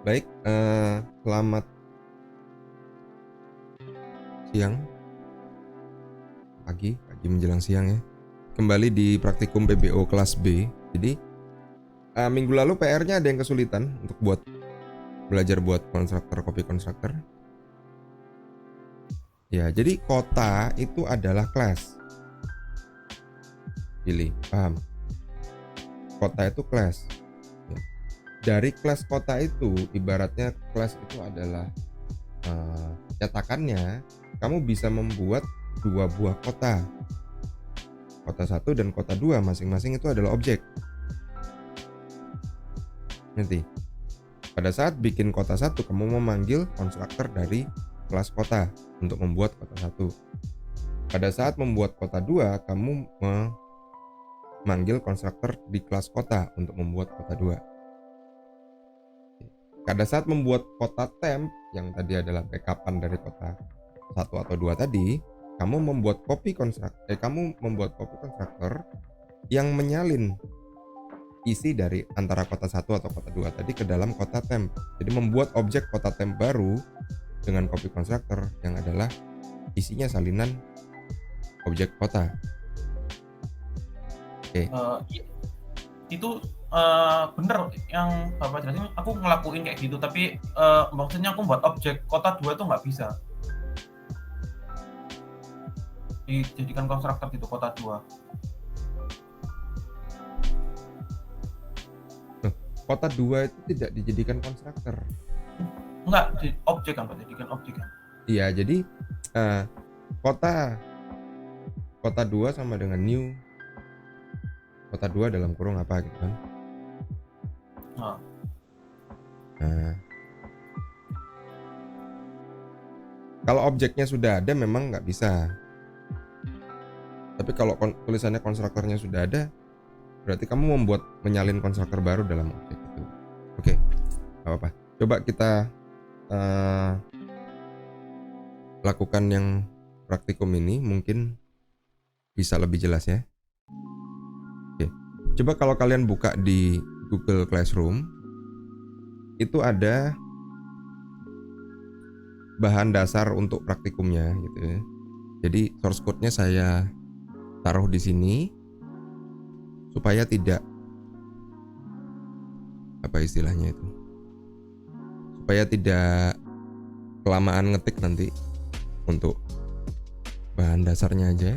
Baik, selamat siang, pagi menjelang siang ya. Kembali di praktikum PBO kelas B. Jadi minggu lalu PR-nya ada yang kesulitan untuk belajar buat konstruktor, copy constructor. Ya, jadi kota itu adalah class. Pilih, paham? Kota itu class. Ya. Dari class kota itu, ibaratnya class itu adalah cetakannya. Kamu bisa membuat dua buah kota. Kota 1 dan kota 2 masing-masing itu adalah objek. Nanti pada saat bikin kota 1, kamu memanggil konstruktor dari kelas kota untuk membuat kota 1. Pada saat membuat kota 2, kamu memanggil konstruktor di kelas kota untuk membuat kota 2. Pada saat membuat kota temp yang tadi adalah backupan dari kota 1 atau 2 tadi, kamu membuat copy konstruktor yang menyalin isi dari antara kota 1 atau kota 2 tadi ke dalam kota temp. Jadi membuat objek kota temp baru dengan copy constructor yang adalah isinya salinan objek kota. Oke. Itu bener yang Bapak jelasin, aku ngelakuin kayak gitu, tapi maksudnya aku buat objek kota 2 tuh nggak bisa dijadikan konstruktor gitu kota 2. Kota 2 itu tidak dijadikan konstruktor. Enggak, objek kan Pak, jadikan objek kan? Iya, jadi kota 2 sama dengan new kota 2 dalam kurung apa gitu kan. Nah, kalau objeknya sudah ada memang nggak bisa. Tapi kalau tulisannya konstruktornya sudah ada, berarti kamu menyalin konstruktor baru dalam objek itu. Oke, nggak apa-apa. Coba kita lakukan yang praktikum ini, mungkin bisa lebih jelas ya. Oke, coba kalau kalian buka di Google Classroom, itu ada bahan dasar untuk praktikumnya gitu ya. Jadi source code-nya saya taruh di sini supaya tidak supaya tidak kelamaan ngetik nanti. Untuk bahan dasarnya aja.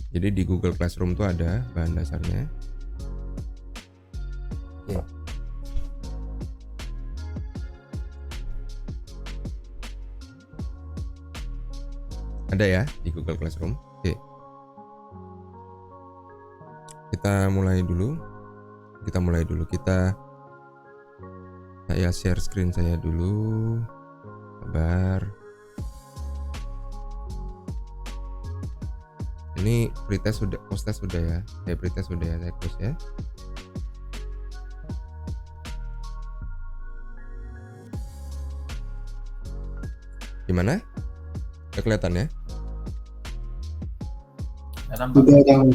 Jadi di Google Classroom tuh ada bahan dasarnya. Oke. Ada ya di Google Classroom. Oke. Kita mulai dulu. Saya share screen saya dulu. Sabar. Ini pretest sudah, post-test sudah ya. Saya pretest sudah ya, saya close ya. Gimana? Udah kelihatan ya? Sudah.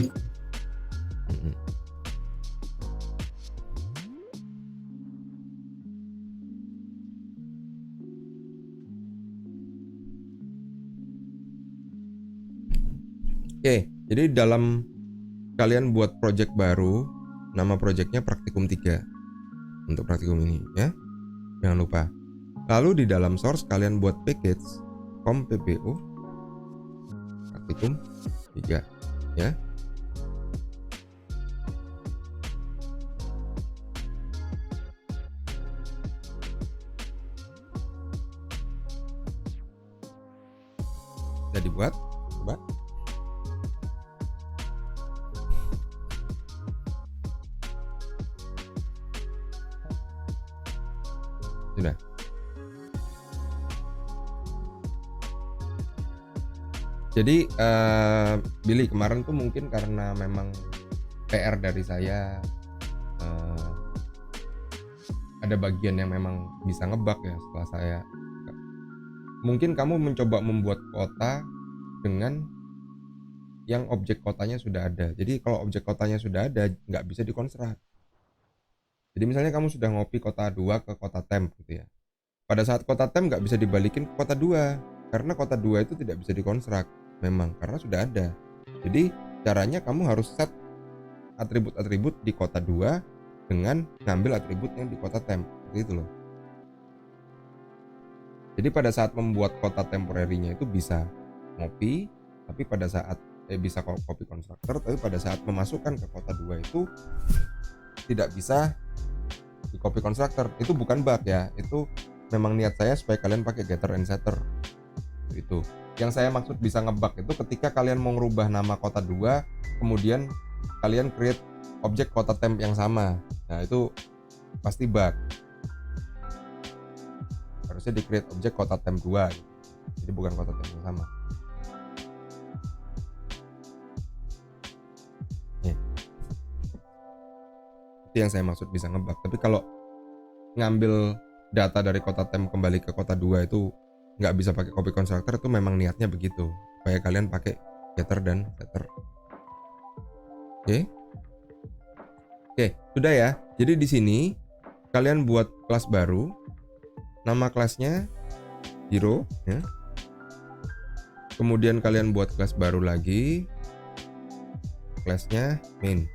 Oke, jadi dalam kalian buat project baru, nama projectnya praktikum 3 untuk praktikum ini ya, jangan lupa. Lalu di dalam source kalian buat package PBO praktikum 3 ya. Sudah dibuat, coba. Sudah. Jadi Billy, kemarin tuh mungkin karena memang PR dari saya ada bagian yang memang bisa ngebug ya setelah saya. Mungkin kamu mencoba membuat kota dengan yang objek kotanya sudah ada. Jadi kalau objek kotanya sudah ada, nggak bisa dikonstruk. Jadi misalnya kamu sudah ngopi kota 2 ke kota temp gitu ya. Pada saat kota temp nggak bisa dibalikin ke kota 2, karena kota 2 itu tidak bisa dikonstruk memang, karena sudah ada. Jadi caranya kamu harus set atribut-atribut di kota 2 dengan ngambil atribut yang di kota temp, seperti itu loh. Jadi pada saat membuat kota temporary-nya itu bisa ngopi, tapi pada saat bisa copy constructor, tapi pada saat memasukkan ke kota 2 itu tidak bisa di copy constructor. Itu bukan bug ya, itu memang niat saya supaya kalian pakai getter and setter. Itu yang saya maksud bisa ngebug itu ketika kalian mau ngerubah nama kota 2, kemudian kalian create objek kota temp yang sama. Nah itu pasti bug. Harusnya di create objek kota temp 2 gitu. Jadi bukan kota temp yang sama. Itu yang saya maksud bisa ngebug. Tapi kalau ngambil data dari kota temp kembali ke kota 2 itu nggak bisa pakai copy constructor, itu memang niatnya begitu supaya kalian pakai getter dan setter. Oke, sudah ya. Jadi di sini kalian buat kelas baru, nama kelasnya hero ya. Kemudian kalian buat kelas baru lagi, kelasnya main.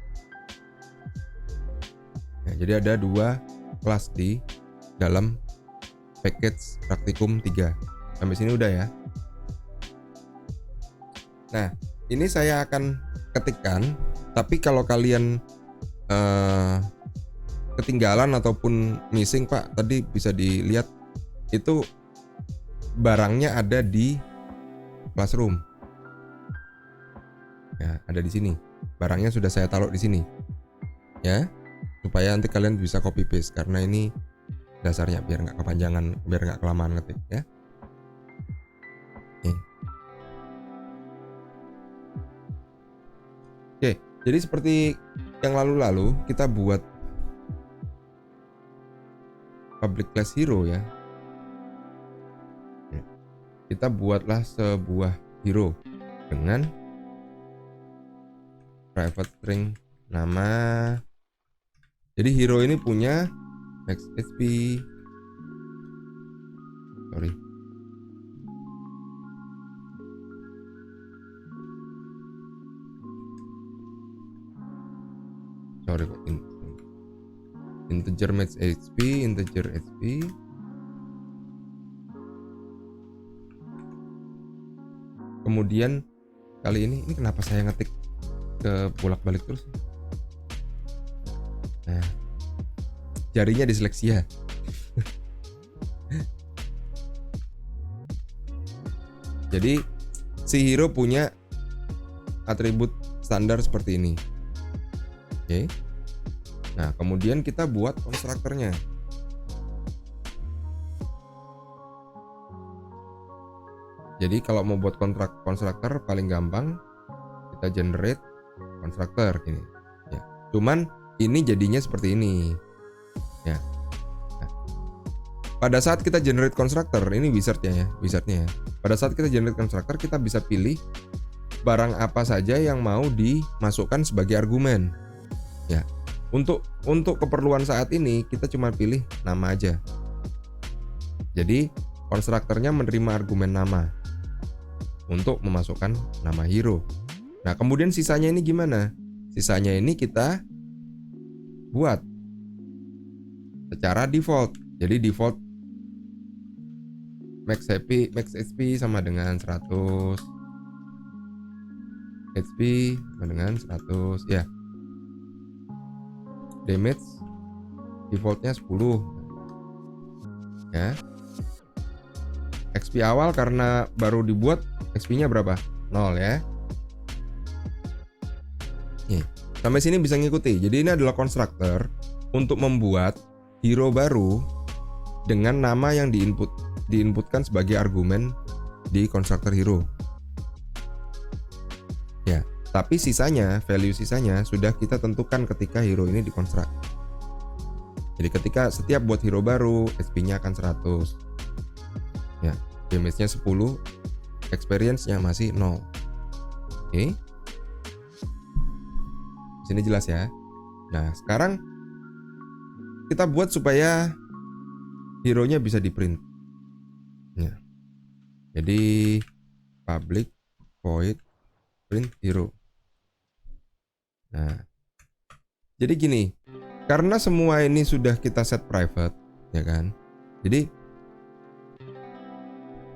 Nah, jadi ada 2 kelas di dalam package Praktikum 3. Sampai sini udah ya. Nah, ini saya akan ketikkan, tapi kalau kalian ketinggalan ataupun missing Pak, tadi bisa dilihat itu barangnya ada di Classroom. Ya, ada di sini. Barangnya sudah saya taruh di sini. Ya, supaya nanti kalian bisa copy paste, karena ini dasarnya biar nggak kepanjangan, biar nggak kelamaan ngetik ya. Oke, jadi seperti yang lalu-lalu kita buat public class hero ya. Kita buatlah sebuah hero dengan private string nama. Jadi hero ini punya max HP. Sorry kok, integer max HP, integer HP. Kemudian kali ini kenapa saya ngetik ke bolak-balik terus? Nah, jarinya disleksia. Jadi si hero punya atribut standar seperti ini. Oke. Nah, kemudian kita buat konstruktornya. Jadi kalau mau buat konstruktor paling gampang kita generate konstruktor gini. Ya. Cuman ini jadinya seperti ini. Ya. Nah, pada saat kita generate konstruktor, ini wizardnya ya. Pada saat kita generate konstruktor, kita bisa pilih barang apa saja yang mau dimasukkan sebagai argumen. Ya. Untuk keperluan saat ini kita cuma pilih nama aja. Jadi konstruktornya menerima argumen nama untuk memasukkan nama hero. Nah, kemudian sisanya ini gimana? Sisanya ini kita buat secara default. Jadi default max HP sama dengan 100, HP sama dengan 100 ya. Damage defaultnya 10 ya. XP awal karena baru dibuat, XP-nya berapa? 0 ya. Nih, sampai sini bisa ngikuti. Jadi ini adalah konstruktor untuk membuat hero baru dengan nama yang diinputkan sebagai argumen di konstruktor hero. Ya, tapi sisanya, value sisanya sudah kita tentukan ketika hero ini dikonstruk. Jadi ketika setiap buat hero baru, HP-nya akan 100. Ya, damage-nya 10, experience-nya masih 0. Oke. Sini jelas ya. Nah, sekarang kita buat supaya hero-nya bisa di print. Ya. Jadi public void print hero. Nah, jadi gini, karena semua ini sudah kita set private, ya kan? Jadi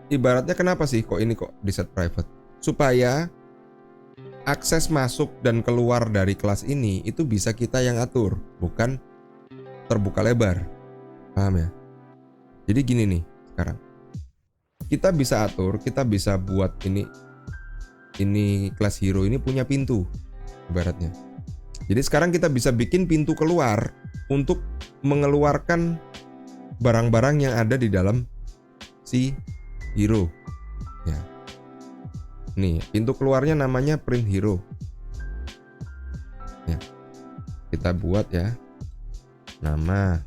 ibaratnya kenapa sih kok ini kok di set private? Supaya akses masuk dan keluar dari kelas ini itu bisa kita yang atur, bukan terbuka lebar. Paham ya? Jadi gini nih, sekarang kita bisa atur, kita bisa buat ini kelas hero ini punya pintu ibaratnya. Jadi sekarang kita bisa bikin pintu keluar untuk mengeluarkan barang-barang yang ada di dalam si hero. Ya. Nih, pintu keluarnya namanya print hero. Ya. Kita buat ya. Nama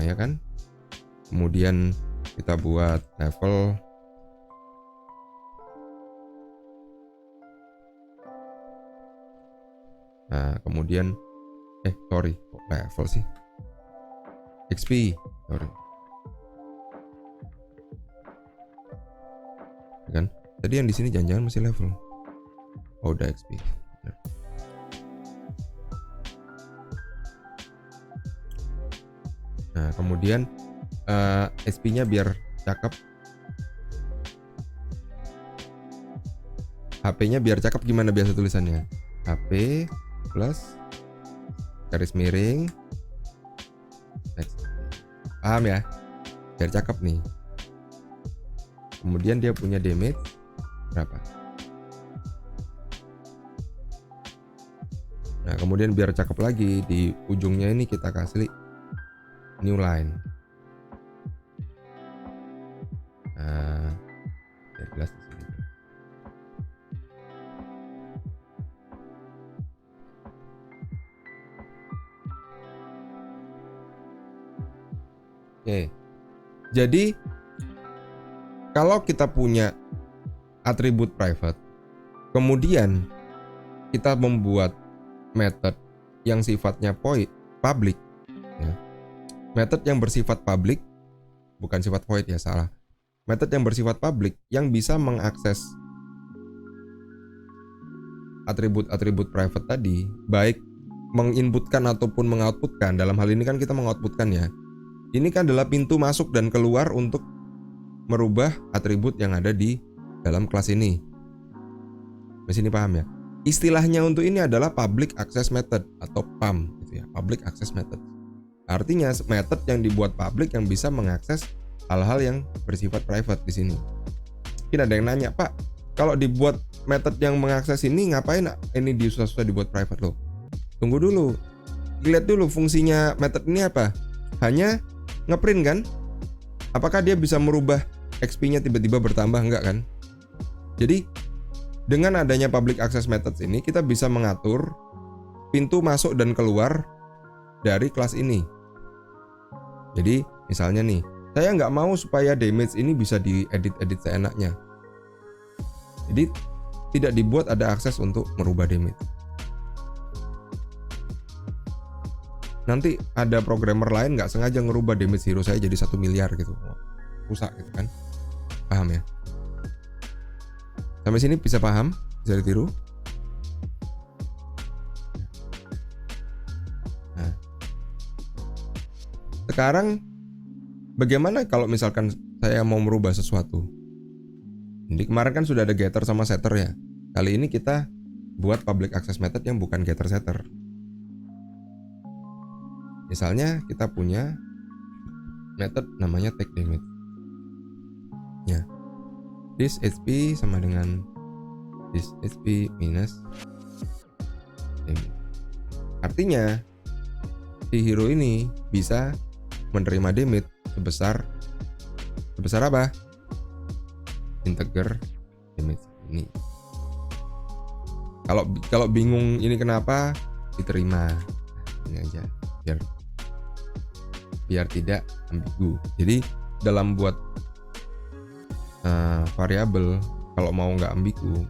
ya kan. Kemudian kita buat level. Nah, kemudian sorry, kok level sih? XP, sorry. Kan? Tadi yang di sini jangan-jangan masih level. Oh, udah XP. Benar. Nah, kemudian SP-nya biar cakep. HP-nya biar cakep gimana biasa tulisannya? HP plus garis miring next. Paham ya? Biar cakep nih. Kemudian dia punya damage berapa? Nah, kemudian biar cakep lagi di ujungnya ini kita kasih new line. Nah, biar jelas di sini. Oke. Jadi kalau kita punya atribut private, kemudian kita membuat method yang sifatnya public, ya. Method yang bersifat public, bukan sifat void ya, salah. Method yang bersifat public yang bisa mengakses atribut-atribut private tadi, baik menginputkan ataupun mengoutputkan. Dalam hal ini kan kita mengoutputkan ya. Ini kan adalah pintu masuk dan keluar untuk merubah atribut yang ada di dalam kelas ini. Di sini paham ya? Istilahnya untuk ini adalah public access method atau PAM gitu ya, public access method. Artinya method yang dibuat public yang bisa mengakses hal-hal yang bersifat private di sini. Mungkin ada yang nanya, "Pak, kalau dibuat method yang mengakses ini ngapain ini susah-susah dibuat private loh?" Tunggu dulu. Lihat dulu fungsinya method ini apa? Hanya ngeprint kan? Apakah dia bisa merubah XP-nya tiba-tiba bertambah? Enggak kan? Jadi dengan adanya public access methods ini kita bisa mengatur pintu masuk dan keluar dari kelas ini. Jadi misalnya nih, saya nggak mau supaya damage ini bisa diedit-edit seenaknya. Jadi tidak dibuat ada akses untuk merubah damage. Nanti ada programmer lain nggak sengaja ngerubah damage hero saya jadi 1 miliar gitu, rusak gitu kan? Paham ya? Sampai sini bisa paham? Bisa ditiru? Nah, sekarang bagaimana kalau misalkan saya mau merubah sesuatu? Jadi kemarin kan sudah ada getter sama setter ya. Kali ini kita buat public access method yang bukan getter setter. Misalnya kita punya method namanya take damage. Ya. This HP sama dengan this HP minus damage. Artinya si hero ini bisa menerima damage sebesar apa? Integer damage ini. Kalau bingung ini kenapa, diterima. Ini aja biar tidak ambigu. Jadi dalam buat variabel kalau mau nggak ambigu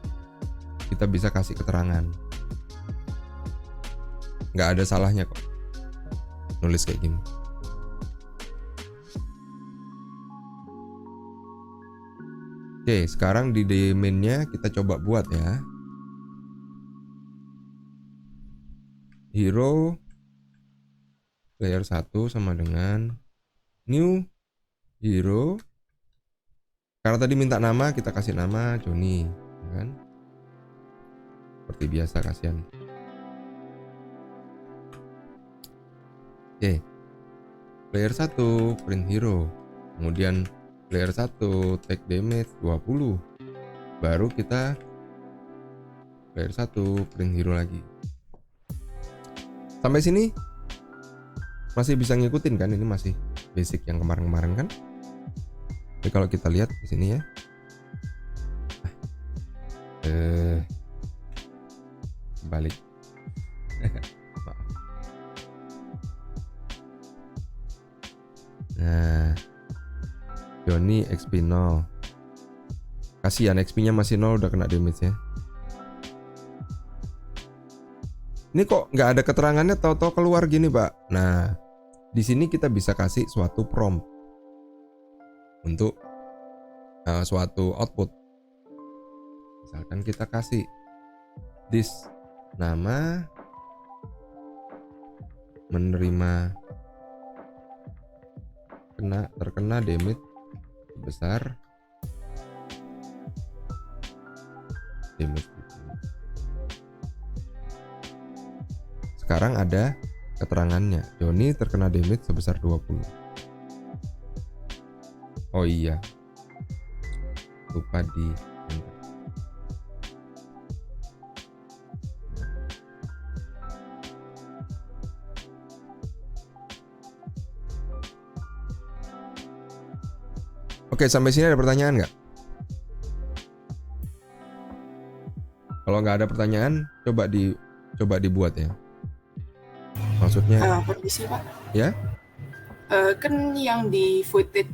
kita bisa kasih keterangan. Nggak ada salahnya kok nulis kayak gini. Oke, sekarang di domainnya kita coba buat ya. Hero player 1 sama dengan new hero. Karena tadi minta nama, kita kasih nama Joni, kan? Seperti biasa, kasihan. Oke. Player 1 print hero. Kemudian player 1 take damage 20. Baru kita player 1 print hero lagi. Sampai sini masih bisa ngikutin kan? Ini masih basic yang kemarin-kemarin kan? Jadi kalau kita lihat di sini ya. Balik. Maaf. Nah, Johnny XP 0. Kasihan XP-nya masih 0 udah kena damage ya. Ini kok nggak ada keterangannya, tahu-tahu keluar gini, Pak. Nah, di sini kita bisa kasih suatu prompt untuk suatu output. Misalkan kita kasih this nama menerima terkena damage sebesar damage. Sekarang ada keterangannya, Johnny terkena damage sebesar 20. Oh iya, lupa di enter. Oke, sampai sini ada pertanyaan nggak? Kalau nggak ada pertanyaan, coba dibuat ya. Maksudnya? Permisi Pak. Ya? Kan yang di voided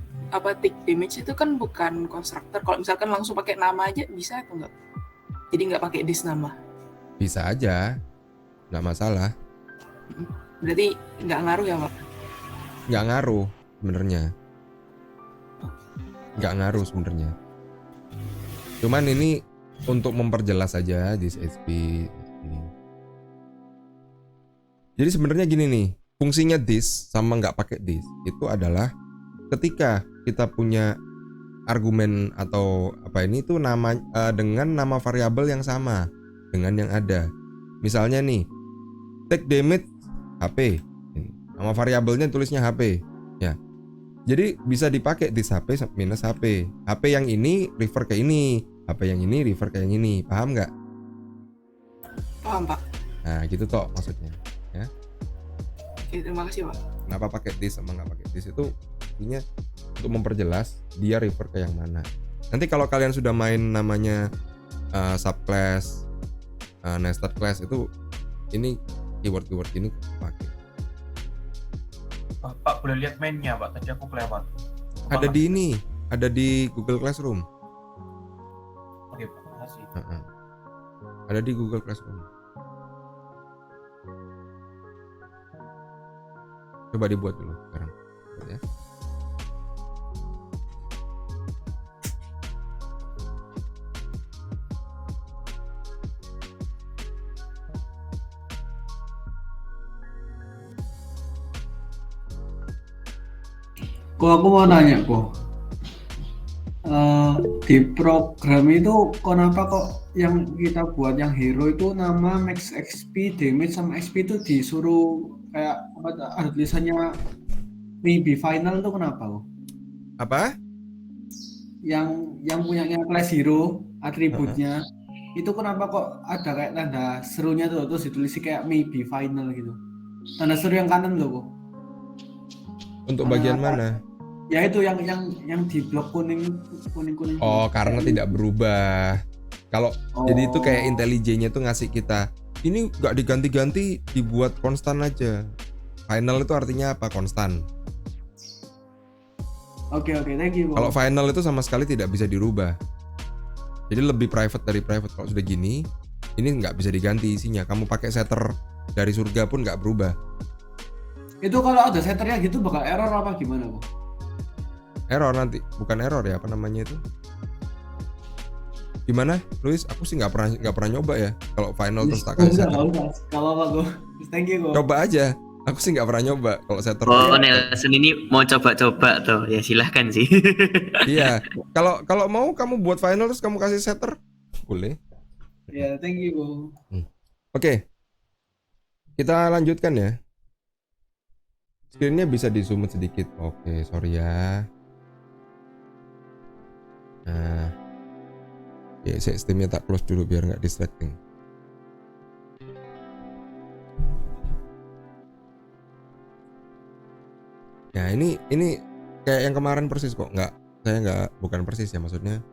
tick damage itu kan bukan konstruktor. Kalau misalkan langsung pakai nama aja bisa atau enggak? Jadi nggak pakai this nama? Bisa aja, nggak masalah. Berarti nggak ngaruh ya Pak? Nggak ngaruh sebenarnya. Nggak ngaruh sebenarnya. Cuman ini untuk memperjelas aja this HP ini. Jadi sebenarnya gini nih, fungsinya this sama nggak pakai this itu adalah ketika kita punya argumen atau apa ini tuh nama dengan nama variabel yang sama dengan yang ada. Misalnya nih, take damage HP. Nama variabelnya tulisnya HP, ya. Jadi bisa dipakai this HP minus HP. HP yang ini refer ke ini, HP yang ini refer ke yang ini. Paham nggak? Paham Pak. Nah gitu toh maksudnya. Ya. Oke, terima kasih Pak. Kenapa pakai this sama nggak pakai this itu intinya untuk memperjelas dia refer ke yang mana. Nanti kalau kalian sudah main namanya subclass, nested class itu ini keyword ini pakai. Pak boleh lihat mainnya Pak, tadi aku kelewat. Ada di ini, ada di Google Classroom. Oke Pak, makasih. Ada di Google Classroom. Coba dibuat dulu sekarang, ya. Aku mau nanya di program itu kenapa kok yang kita buat yang hero itu nama max XP, damage sama XP itu disuruh kayak ada tulisannya maybe final itu kenapa kok? Apa? Yang punyanya class hero atributnya itu kenapa kok ada kayak tanda serunya tuh terus ditulis kayak maybe final gitu. Tanda seru yang kanan loh kok. Untuk bagian mana? Ya itu yang di blok kuning. Oh, karena tidak berubah. Kalau jadi itu kayak IntelliJ-nya tuh ngasih kita ini nggak diganti-ganti, dibuat konstan aja. Final itu artinya apa? Konstan. Oke, thank you. Kalau final itu sama sekali tidak bisa dirubah. Jadi lebih private dari private. Kalau sudah gini, Ini nggak bisa diganti isinya. Kamu pakai setter dari surga pun nggak berubah. Itu kalau ada setternya gitu bakal error apa gimana, Bang? Error nanti, bukan error ya, apa namanya itu? Gimana, Luis? Aku sih nggak pernah nyoba ya. Kalau final terus tak kasih setter. Kalau apa gue? Thank you, Bang. Coba aja. Aku sih nggak pernah nyoba kalau setter. Oh, Nelson ini mau coba-coba tuh. Ya silahkan sih. Iya. Kalau mau kamu buat final terus kamu kasih setter, boleh. Ya, thank you, Bang. Oke. Kita lanjutkan ya. Screen-nya bisa di zoom sedikit. Oke, sorry ya. Nah. Ya, sistemnya tak close dulu biar nggak distracting. Ya, ini kayak yang kemarin persis kok. Bukan persis ya, maksudnya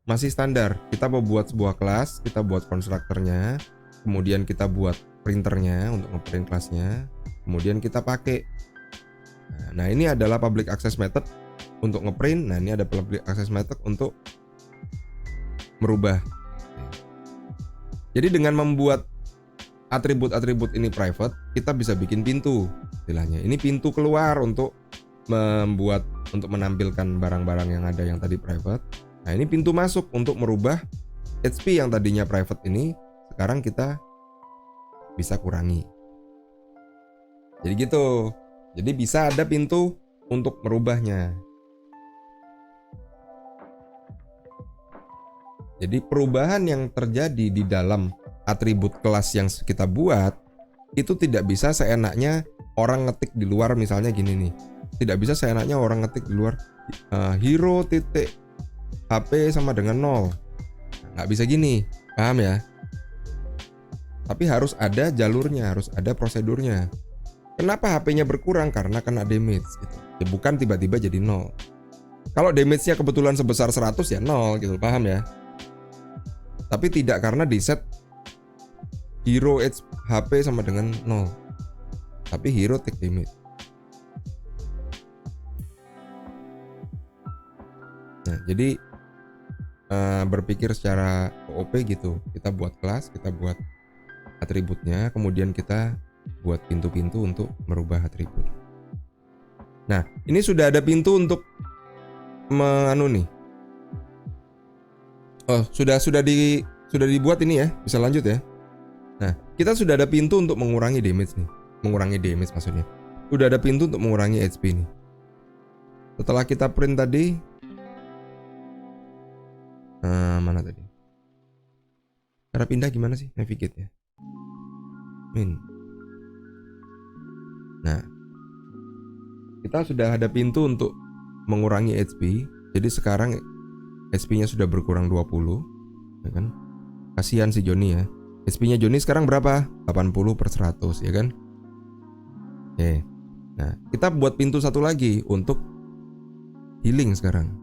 masih standar. Kita mau buat sebuah kelas, kita buat konstruktornya, kemudian kita buat printernya untuk ngeprint kelasnya, kemudian kita pakai. Nah, ini adalah public access method untuk ngeprint. Nah, ini ada public access method untuk merubah. Jadi dengan membuat atribut-atribut ini private, kita bisa bikin pintu istilahnya. Ini pintu keluar untuk menampilkan barang-barang yang ada yang tadi private. Nah, ini pintu masuk untuk merubah HP yang tadinya private ini sekarang kita bisa kurangi. Jadi gitu. Jadi bisa ada pintu untuk merubahnya. Jadi perubahan yang terjadi di dalam atribut kelas yang kita buat itu tidak bisa seenaknya orang ngetik di luar, misalnya gini nih. Tidak bisa seenaknya orang ngetik di luar hero titik HP sama dengan 0. Nggak bisa gini, paham ya? Tapi harus ada jalurnya, harus ada prosedurnya. Kenapa HP-nya berkurang? Karena kena damage gitu. Ya, bukan tiba-tiba jadi 0. Kalau damage-nya kebetulan sebesar 100 ya 0 gitu, paham ya? Tapi tidak karena di set hero HP sama dengan 0. Tapi hero take damage. Nah, jadi berpikir secara OOP gitu. Kita buat kelas, kita buat atributnya, kemudian kita buat pintu-pintu untuk merubah atribut. Nah, ini sudah ada pintu untuk nih. Oh, sudah dibuat ini ya, bisa lanjut ya. Nah, kita sudah ada pintu untuk mengurangi damage nih. Mengurangi damage maksudnya. Udah ada pintu untuk mengurangi HP nih. Setelah kita print tadi, mana tadi? Cara pindah gimana sih? Navigate ya. Nah, kita sudah ada pintu untuk mengurangi HP. Jadi sekarang HP-nya sudah berkurang 20, ya kan? Kasihan si Joni ya. HP-nya Joni sekarang berapa? 80/100, ya kan? Oke. Nah, kita buat pintu satu lagi untuk healing sekarang.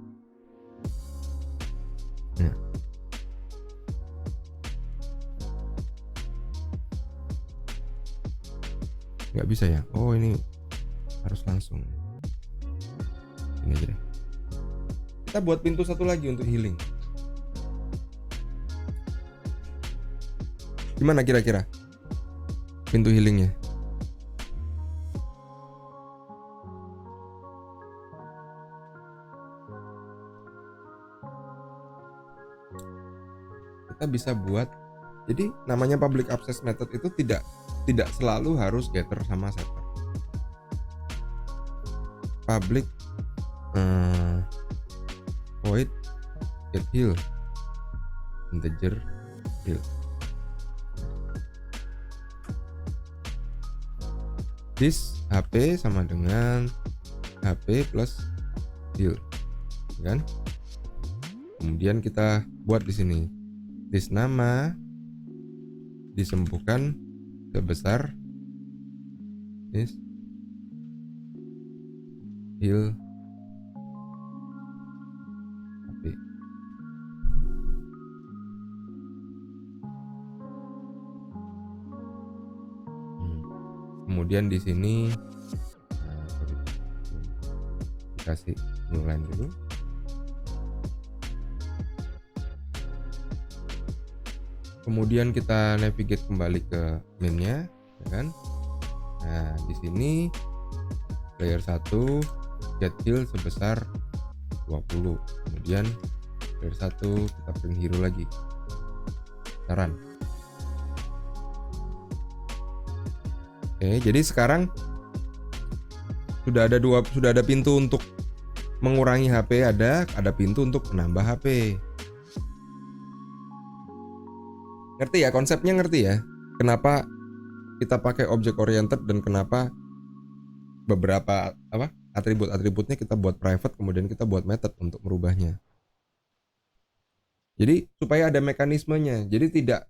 Nah. Nggak bisa ya? Oh, ini harus langsung. Ini aja deh. Kita buat pintu satu lagi untuk healing. Gimana kira-kira pintu healingnya? Kita bisa buat, jadi namanya public access method itu tidak selalu harus getter sama setter. Public void get heal integer heal. This HP sama dengan HP plus heal, kan? Kemudian kita buat di sini this nama disembuhkan sebesar this heal HP. Kemudian di sini dikasih new line dulu. Kemudian kita navigate kembali ke mainnya, ya kan? Nah, di sini player 1 get heal sebesar 20. Kemudian player 1 kita print hero lagi. Saran. Oke, jadi sekarang sudah ada pintu untuk mengurangi HP, ada pintu untuk menambah HP. Ngerti ya konsepnya, ngerti ya? Kenapa kita pakai object oriented dan kenapa beberapa atribut-atributnya kita buat private, kemudian kita buat method untuk merubahnya. Jadi supaya ada mekanismenya. Jadi tidak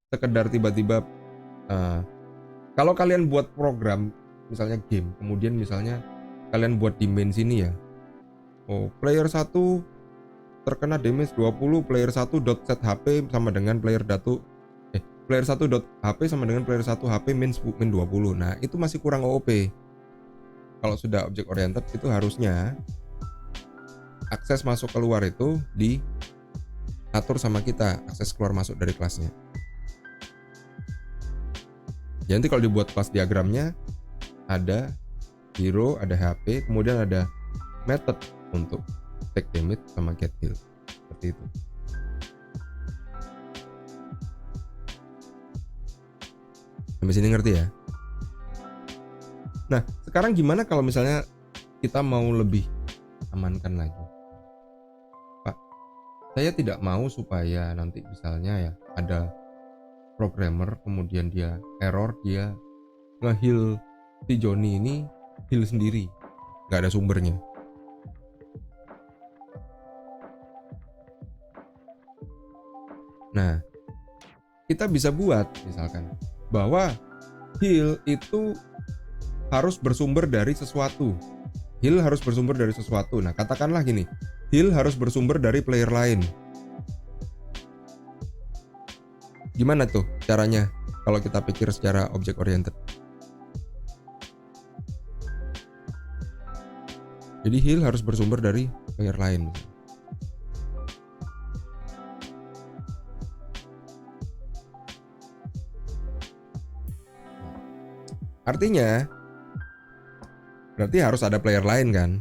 sekedar tiba-tiba kalau kalian buat program misalnya game, kemudian misalnya kalian buat di main sini ya. Oh, player 1 terkena damage 20, player 1 dot set HP sama dengan player 1 dot HP sama dengan player 1 HP min 20. Nah, itu masih kurang OOP. Kalau sudah object oriented itu harusnya akses masuk keluar itu diatur sama kita, akses keluar masuk dari kelasnya. Jadi nanti kalau dibuat kelas diagramnya ada hero, ada HP, kemudian ada method untuk take damage sama get heal. Seperti itu. Sampai sini ngerti ya? Nah, sekarang gimana kalau misalnya kita mau lebih amankan lagi? Pak, saya tidak mau supaya nanti misalnya ya ada programmer kemudian dia error, dia nge-heal si Johnny ini heal sendiri, nggak ada sumbernya. Nah, kita bisa buat misalkan bahwa heal itu harus bersumber dari sesuatu. Heal harus bersumber dari sesuatu. Nah, katakanlah gini, heal harus bersumber dari player lain. Gimana tuh caranya kalau kita pikir secara object oriented? Jadi heal harus bersumber dari player lain. Artinya berarti harus ada player lain kan?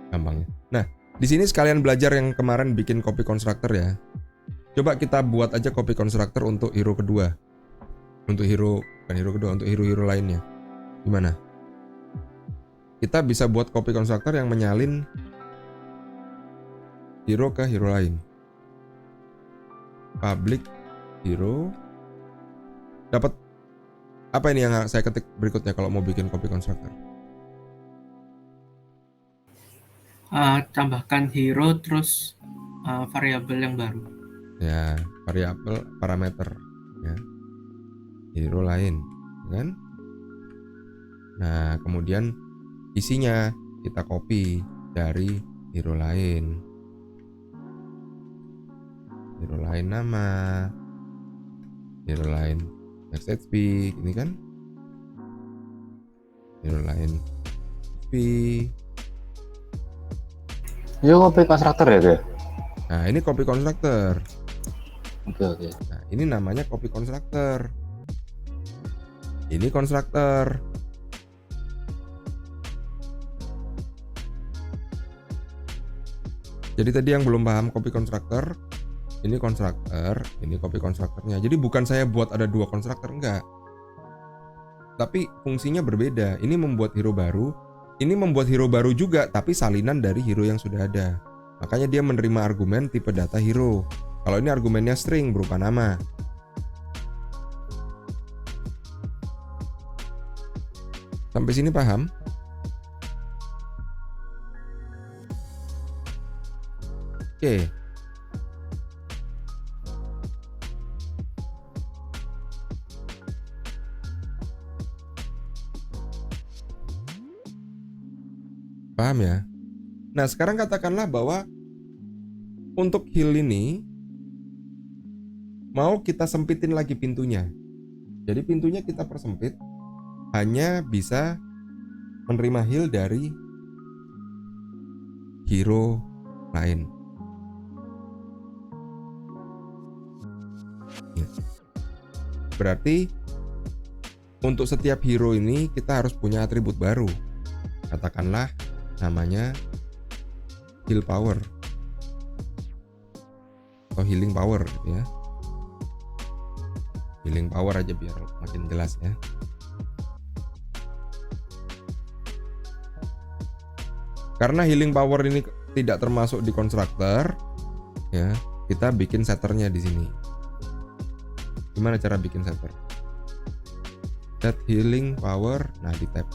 Gampangnya. Nah, di sini sekalian belajar yang kemarin bikin copy constructor ya. Coba kita buat aja copy constructor untuk hero kedua. Untuk hero, bukan hero kedua, untuk hero-hero lainnya. Gimana? Kita bisa buat copy constructor yang menyalin hero ke hero lain. Public hero. Dapat apa ini yang saya ketik berikutnya kalau mau bikin copy constructor? Tambahkan hero terus variabel yang baru. Ya, variabel parameter ya. Hero lain, kan? Nah, kemudian isinya kita copy dari hero lain. Hero lain nama, hero lain max HP, ini kan? Hero lain HP. Ini copy constructor ya, Dek? Nah, ini copy constructor. Oke. Nah, ini namanya copy constructor. Ini constructor. Jadi tadi yang belum paham copy constructor, ini constructor, ini copy constructornya. Jadi bukan saya buat ada dua constructor, enggak. Tapi fungsinya berbeda. Ini membuat hero baru, ini membuat hero baru juga, tapi salinan dari hero yang sudah ada. Makanya dia menerima argumen tipe data hero. Kalau ini argumennya string berupa nama. Sampai sini paham? Oke. Paham ya? Nah, sekarang katakanlah bahwa untuk heal ini mau kita sempitin lagi pintunya. Jadi pintunya kita persempit, hanya bisa menerima heal dari hero lain. Ya. Berarti untuk setiap hero ini kita harus punya atribut baru. Katakanlah namanya heal power atau healing power gitu ya. Healing power aja biar makin jelas ya. Karena healing power ini tidak termasuk di constructor, ya, kita bikin setternya di sini. Gimana cara bikin setter? Set healing power, nah di tab.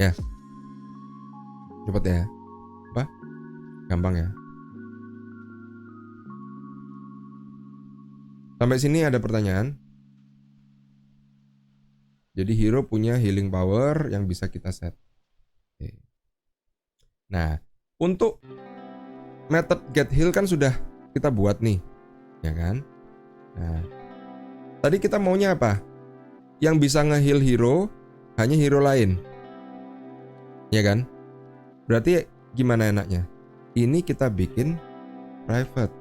Ya. Cepet ya. Apa? Gampang ya. Sampai sini ada pertanyaan? Jadi hero punya healing power yang bisa kita set. Oke. Nah, untuk method get heal kan sudah kita buat nih, ya kan? Nah, tadi kita maunya apa? Yang bisa nge-heal hero hanya hero lain, ya kan? Berarti gimana enaknya? Ini kita bikin private.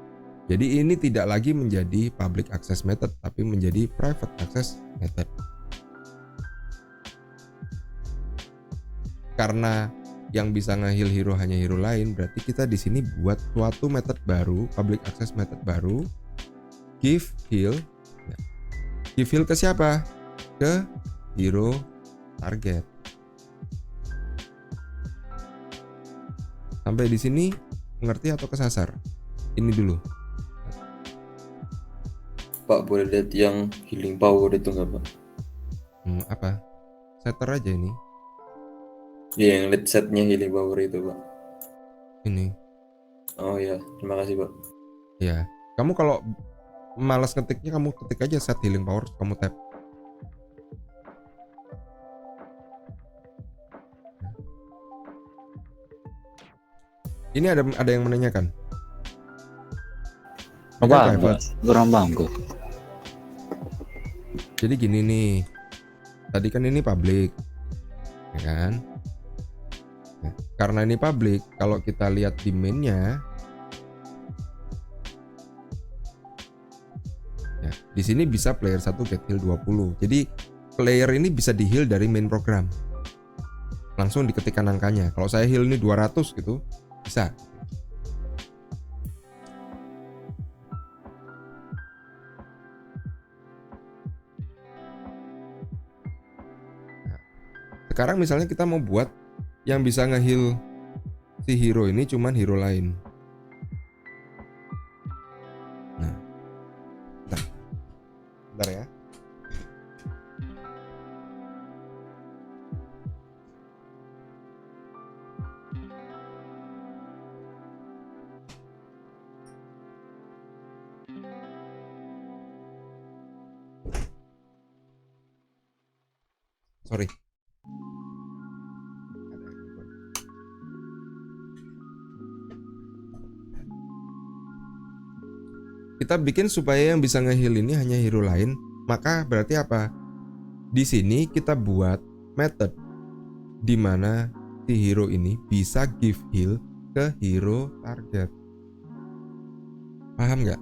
Jadi ini tidak lagi menjadi public access method, tapi menjadi private access method. Karena yang bisa nge-heal hero hanya hero lain, berarti kita di sini buat suatu method baru, public access method baru, give heal. Give heal ke siapa? Ke hero target. Sampai di sini mengerti atau kesasar? Ini dulu. Pak, boleh lihat yang healing power itu nggak, Pak? Apa? Setter aja ini. Ya, yang lead setnya healing power itu, Pak. Ini. Oh ya, terima kasih, Pak. Ya, kamu kalau malas ngetiknya, kamu ketik aja set healing power, kamu tap. Ini ada yang menanyakan. Ini kan Apa? private. Kurang paham kok. Jadi gini nih. Tadi kan ini public, ya kan? Nah, karena ini public, kalau kita lihat di mainnya, ya, di sini bisa player 1 get heal 20. Jadi player ini bisa di heal dari main program. Langsung diketikkan angkanya. Kalau saya heal ini 200 gitu, bisa. Nah, sekarang misalnya kita mau buat yang bisa nge-heal si hero ini cuman hero lain. Nah, bentar ya. Sorry. Kita bikin supaya yang bisa nge-heal ini hanya hero lain, maka berarti apa? Di sini kita buat method di mana si hero ini bisa give heal ke hero target. Paham nggak?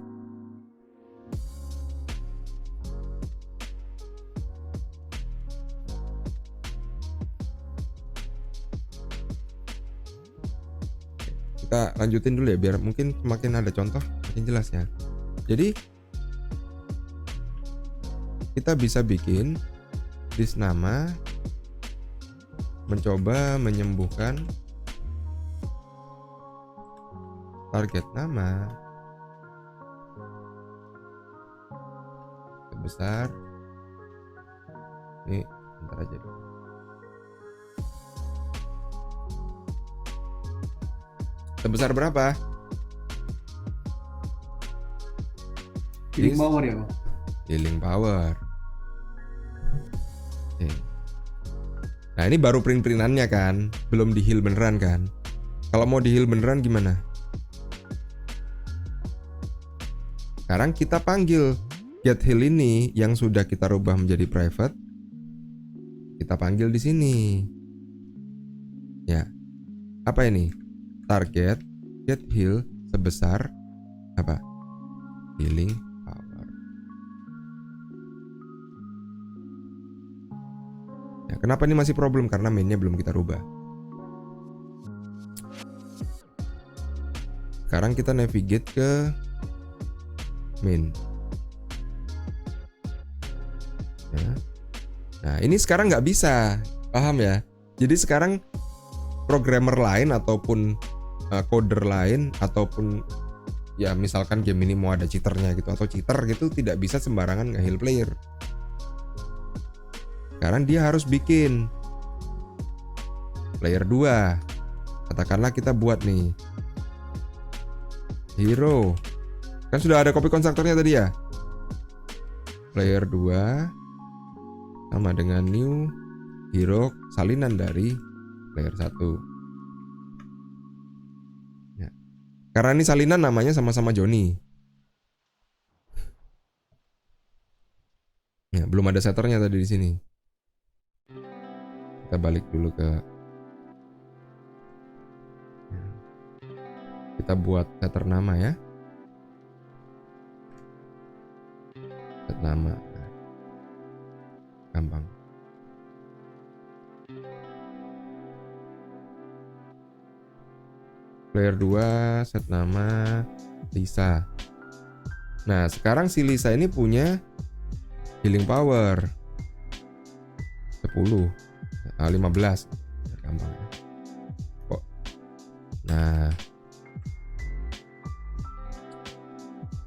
Kita lanjutin dulu ya biar mungkin semakin ada contoh makin jelas ya. Jadi kita bisa bikin list nama mencoba menyembuhkan target nama sebesar ini, bentar aja. Sebesar berapa? Healing power ya, Pak? Healing power. Oke. Nah ini baru print-printannya kan, belum di heal beneran kan. Kalau mau di heal beneran gimana? Sekarang kita panggil get heal ini yang sudah kita rubah menjadi private. Kita panggil di sini. Ya. Apa ini? Target get heal sebesar apa? Healing power. kenapa ini masih problem? Karena mainnya belum kita rubah. Sekarang kita navigate ke main. Ya. Nah, ini sekarang nggak bisa, paham ya? Jadi sekarang programmer lain ataupun coder lain ataupun ya misalkan game ini mau ada cheaternya gitu atau cheater gitu tidak bisa sembarangan nge-heal player. Sekarang dia harus bikin player 2. Katakanlah kita buat nih hero. Kan sudah ada copy constructornya tadi ya. Player 2 sama dengan new hero salinan dari player 1. Ya. Karena ini salinan namanya sama-sama Johnny. Ya, belum ada setternya tadi di sini. Kita balik dulu ke kita buat setter nama ya. Set nama. Gampang. Player 2 set nama Lisa. Nah, sekarang si Lisa ini punya healing power 10, 15. Gampang. Kok. Nah,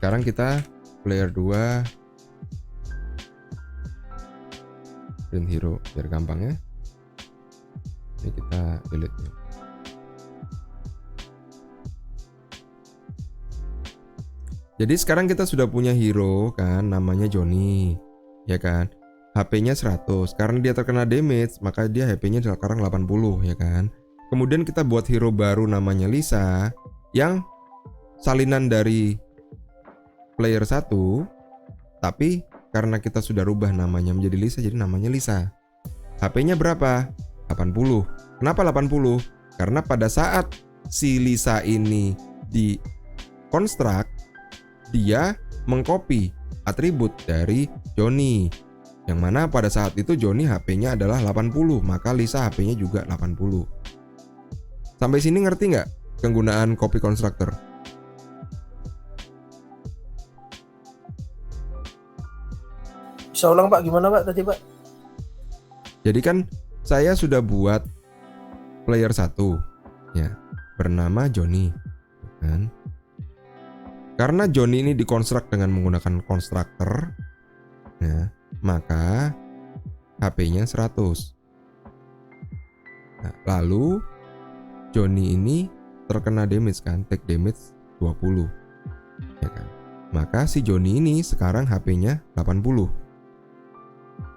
sekarang kita player 2 print hero biar gampang ya. Ini kita delete nih. Jadi sekarang kita sudah punya hero kan, namanya Johnny, ya kan. HP-nya 100, karena dia terkena damage, maka dia HP-nya sekarang 80, ya kan. Kemudian kita buat hero baru namanya Lisa, yang salinan dari player 1, tapi karena kita sudah rubah namanya menjadi Lisa, jadi namanya Lisa. HP-nya berapa? 80. Kenapa 80? Karena pada saat si Lisa ini di construct, dia mengcopy atribut dari Johnny, yang mana pada saat itu Johnny HP-nya adalah 80, maka Lisa HP-nya juga 80. Sampai sini ngerti nggak penggunaan copy constructor? Bisa ulang Pak, gimana Pak tadi Pak? Jadi kan saya sudah buat player 1 ya, bernama Johnny kan. Karena Johnny ini dikonstruk dengan menggunakan constructor ya, maka HP-nya 100. Nah, lalu Johnny ini terkena damage kan, take damage 20 ya kan. Maka si Johnny ini sekarang HP-nya 80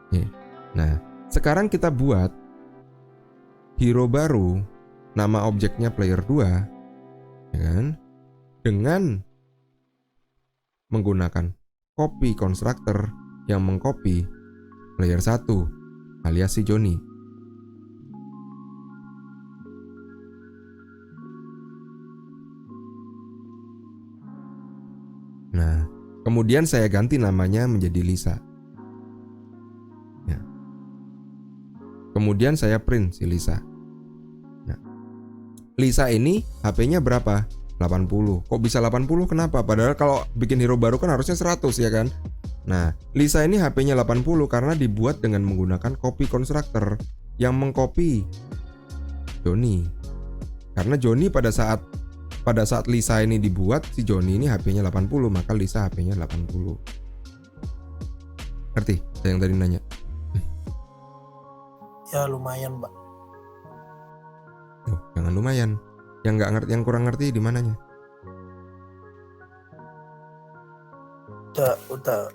ya. Nah, sekarang kita buat hero baru, nama objeknya player 2 ya kan, dengan menggunakan copy constructor yang mengcopy player 1 alias si Johnny. Nah, kemudian saya ganti namanya menjadi Lisa. Ya. Kemudian saya print si Lisa. Nah, Lisa ini HP-nya berapa? 80. Kok bisa 80? Kenapa? Padahal kalau bikin hero baru kan harusnya 100 ya kan. Nah, Lisa ini HP-nya 80 karena dibuat dengan menggunakan copy constructor yang mengcopy Johnny. Karena Johnny pada saat Lisa ini dibuat, si Johnny ini HP-nya 80, maka Lisa HP-nya 80. Ngerti? Saya yang tadi nanya. Ya lumayan Pak. Oh, jangan lumayan. Yang nggak ngerti, yang kurang ngerti di mananya? Udah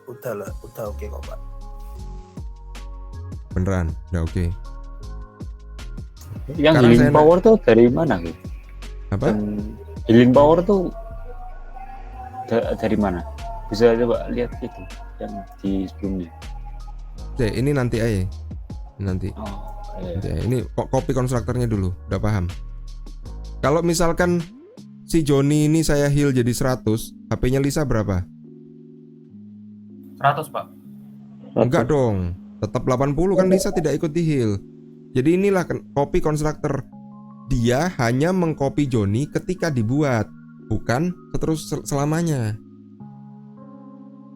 oke kok Pak. Beneran, udah oke. Yang Sekarang healing saya power tuh dari mana gitu? Apa? Healing power tuh dari mana? Bisa coba lihat itu yang di sebelumnya. Oke, ini nanti aja. Nanti. Oh, iya. Nanti aja. Ini copy constructornya dulu, udah paham? Kalau misalkan si Johnny ini saya heal jadi 100, HP-nya Lisa berapa? 100 Pak. Enggak dong, tetap 80 kan Lisa tidak ikut di heal. Jadi inilah copy constructor. Dia hanya mengcopy Johnny ketika dibuat, bukan selamanya.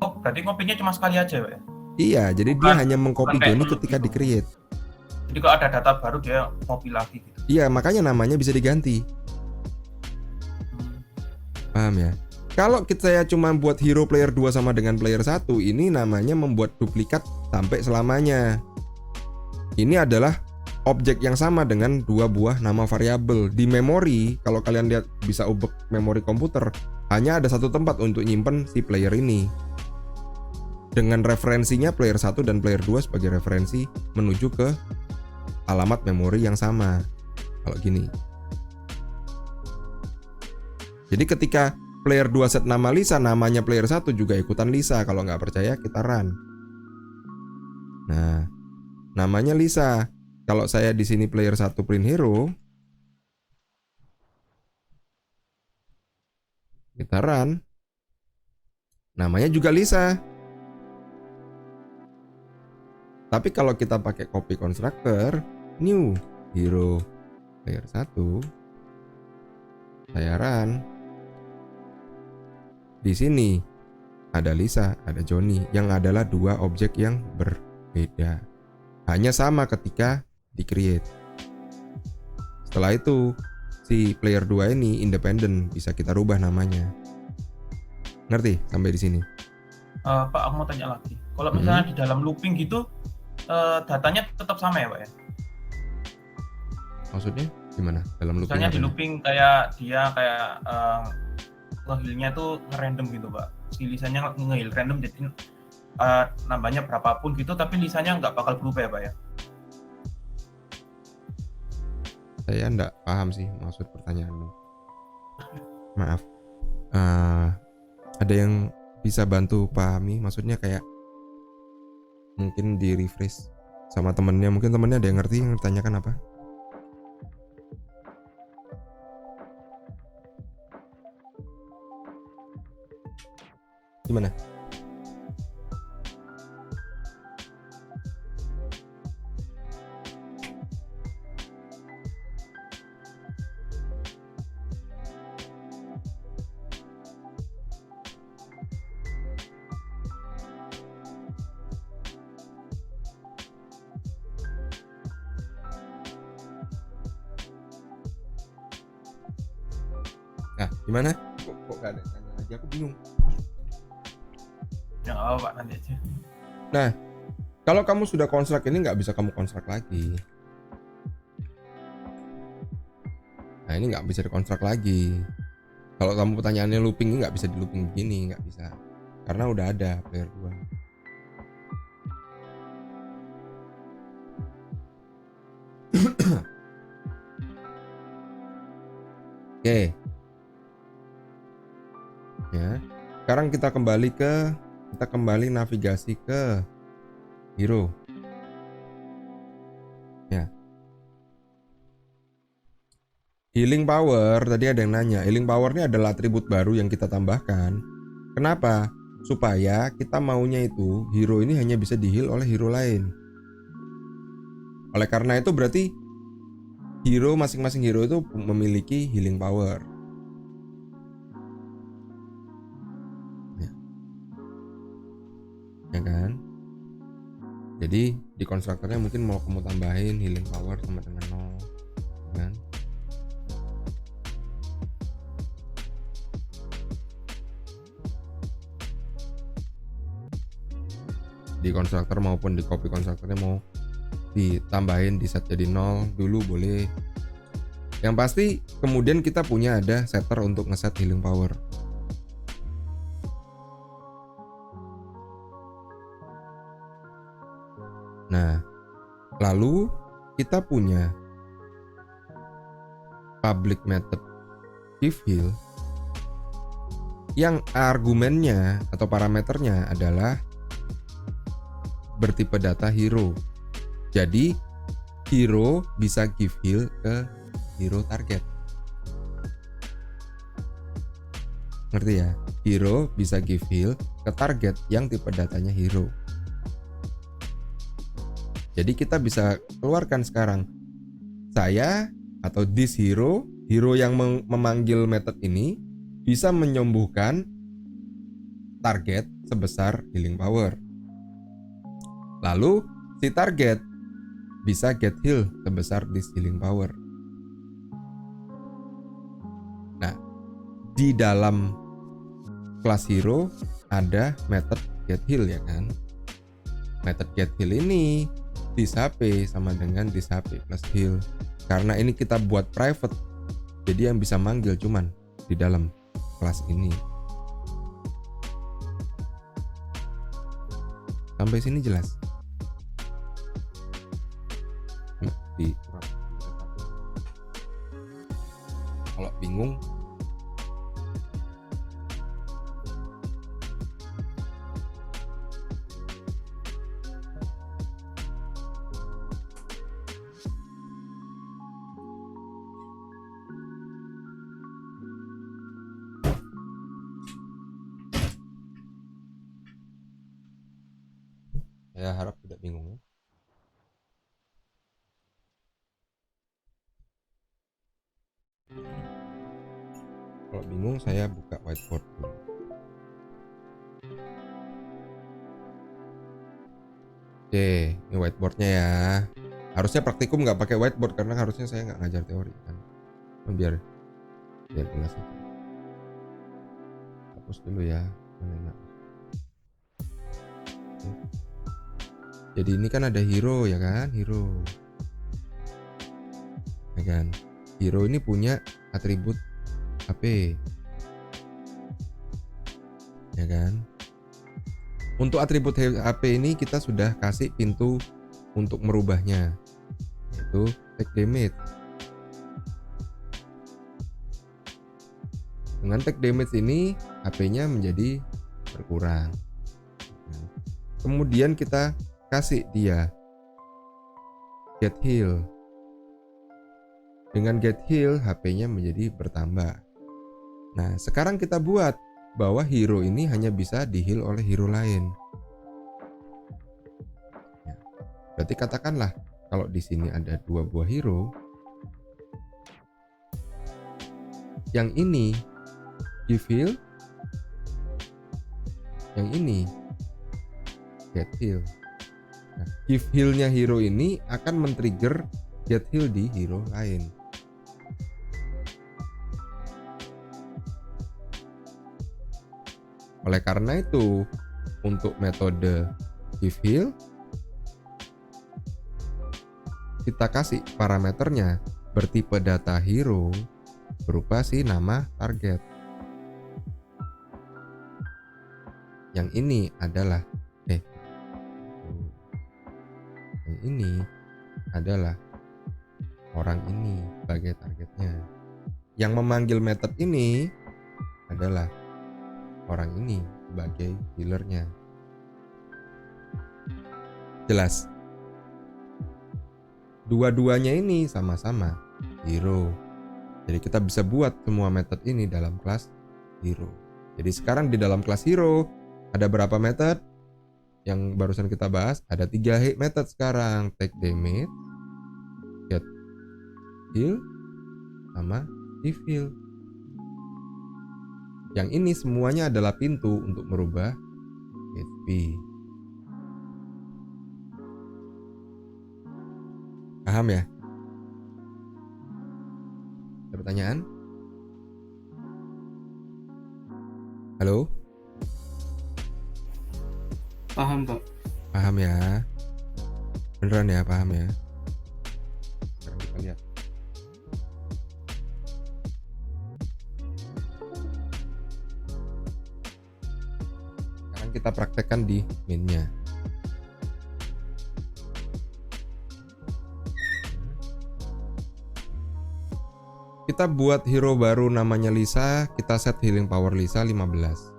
Oh, berarti kopinya cuma sekali aja, Pak ya? Iya, jadi dia hanya mengcopy kayak Johnny dulu ketika gitu. di-create. Jadi kalau ada data baru dia copy lagi gitu. Iya, makanya namanya bisa diganti. Paham ya? Kalau saya cuma buat hero player 2 sama dengan player 1, ini namanya membuat duplikat sampai selamanya. Ini adalah objek yang sama dengan dua buah nama variabel. Di memori, kalau kalian lihat bisa ubek memori komputer, hanya ada satu tempat untuk nyimpen si player ini. Dengan referensinya player 1 dan player 2 sebagai referensi menuju ke alamat memori yang sama. Kalau gini. Jadi ketika player 2 set nama Lisa, namanya player 1 juga ikutan Lisa. Kalau nggak percaya kita run. Nah, namanya Lisa. Kalau saya di sini player 1 print hero, kita run. Namanya juga Lisa. Tapi kalau kita pakai copy constructor, new hero player 1, saya run. Di sini ada Lisa, ada Johnny yang adalah dua objek yang berbeda. Hanya sama ketika di-create. Setelah itu, si player 2 ini independen, bisa kita rubah namanya. Ngerti sampai di sini? Pak, aku mau tanya lagi. Kalau misalnya di dalam looping gitu, datanya tetap sama ya, Pak ya? Maksudnya gimana? Dalam looping? Misalnya di looping kayak dia nge-heal-nya tuh nge-random gitu, Pak. Si Lisanya nge-heal random, jadi nambahnya berapapun gitu, tapi Lisanya nggak bakal berubah ya, Pak ya? Saya nggak paham sih maksud pertanyaanmu. Maaf. Ada yang bisa bantu pahami? Maksudnya kayak mungkin di refresh sama temennya. Mungkin temennya ada yang ngerti yang ditanyakan apa? Gimana? Nah, gimana? Kok gak ada tanya lagi? Aku bingung. Ya nggak apa-apa, Pak, nanti aja. Nah, kalau kamu sudah konstruk ini nggak bisa kamu konstruk lagi. Nah, ini nggak bisa dikonstruk lagi. Kalau kamu pertanyaannya looping, ini nggak bisa di looping begini, nggak bisa. Karena udah ada player 2. Oke. Ya. Sekarang kita kembali navigasi ke hero. Ya. Healing power, tadi ada yang nanya. Healing power ini adalah atribut baru yang kita tambahkan. Kenapa? Supaya kita maunya itu hero ini hanya bisa di-heal oleh hero lain. Oleh karena itu berarti masing-masing hero itu memiliki healing power. Ya kan? Jadi di konstruktornya mungkin mau kamu tambahin healing power sama dengan 0, kan? Di konstruktor maupun di copy konstruktornya mau ditambahin, di set jadi 0 dulu boleh. Yang pasti kemudian kita punya ada setter untuk ngeset healing power. Nah, lalu kita punya public method give heal yang argumennya atau parameternya adalah bertipe data hero. Jadi hero bisa give heal ke hero target. Ngerti ya? Hero bisa give heal ke target yang tipe datanya hero. Jadi kita bisa keluarkan sekarang saya atau this hero yang memanggil method ini bisa menyembuhkan target sebesar healing power. Lalu si target bisa get heal sebesar this healing power. Nah, di dalam kelas hero ada method get heal ya kan. Method get heal ini dis HP sama dengan dis HP plus heal. Karena ini kita buat private, jadi yang bisa manggil cuman di dalam kelas ini. Sampai sini jelas? Kalau bingung saya harap tidak bingung ya. Kalau bingung saya buka whiteboard dulu. Oke, ini whiteboardnya ya. Harusnya praktikum nggak pakai whiteboard karena harusnya saya nggak ngajar teori kan. Biar jelas aja. Hapus dulu ya. Oke. Jadi ini kan ada hero ya kan, hero. Ya kan? Hero ini punya atribut HP. Ya kan? Untuk atribut HP ini kita sudah kasih pintu untuk merubahnya, yaitu take damage. Dengan take damage ini HP-nya menjadi berkurang. Kemudian kita kasih dia get heal. Dengan get heal HP-nya menjadi bertambah. Nah, sekarang kita buat bahwa hero ini hanya bisa di-heal oleh hero lain. Ya, berarti katakanlah kalau di sini ada 2 buah hero, yang ini give heal, yang ini get heal. Nah, give heal-nya hero ini akan men-trigger get heal di hero lain. Oleh karena itu, untuk metode give heal kita kasih parameternya bertipe data hero berupa si nama target. Yang ini adalah yang ini adalah orang ini sebagai targetnya. Yang memanggil method ini adalah orang ini sebagai healernya. Jelas? Dua-duanya ini sama-sama hero. Jadi kita bisa buat semua method ini dalam kelas hero. Jadi sekarang di dalam kelas hero ada berapa method? Yang barusan kita bahas ada 3 method sekarang, take damage, get heal, sama give heal. Yang ini semuanya adalah pintu untuk merubah HP. Paham ya? Ada pertanyaan? Halo? Paham, Pak. Paham ya? Beneran ya, paham ya? Sekarang kita lihat. Sekarang kita praktekkan di mainnya. Kita buat hero baru namanya Lisa, kita set healing power Lisa 15.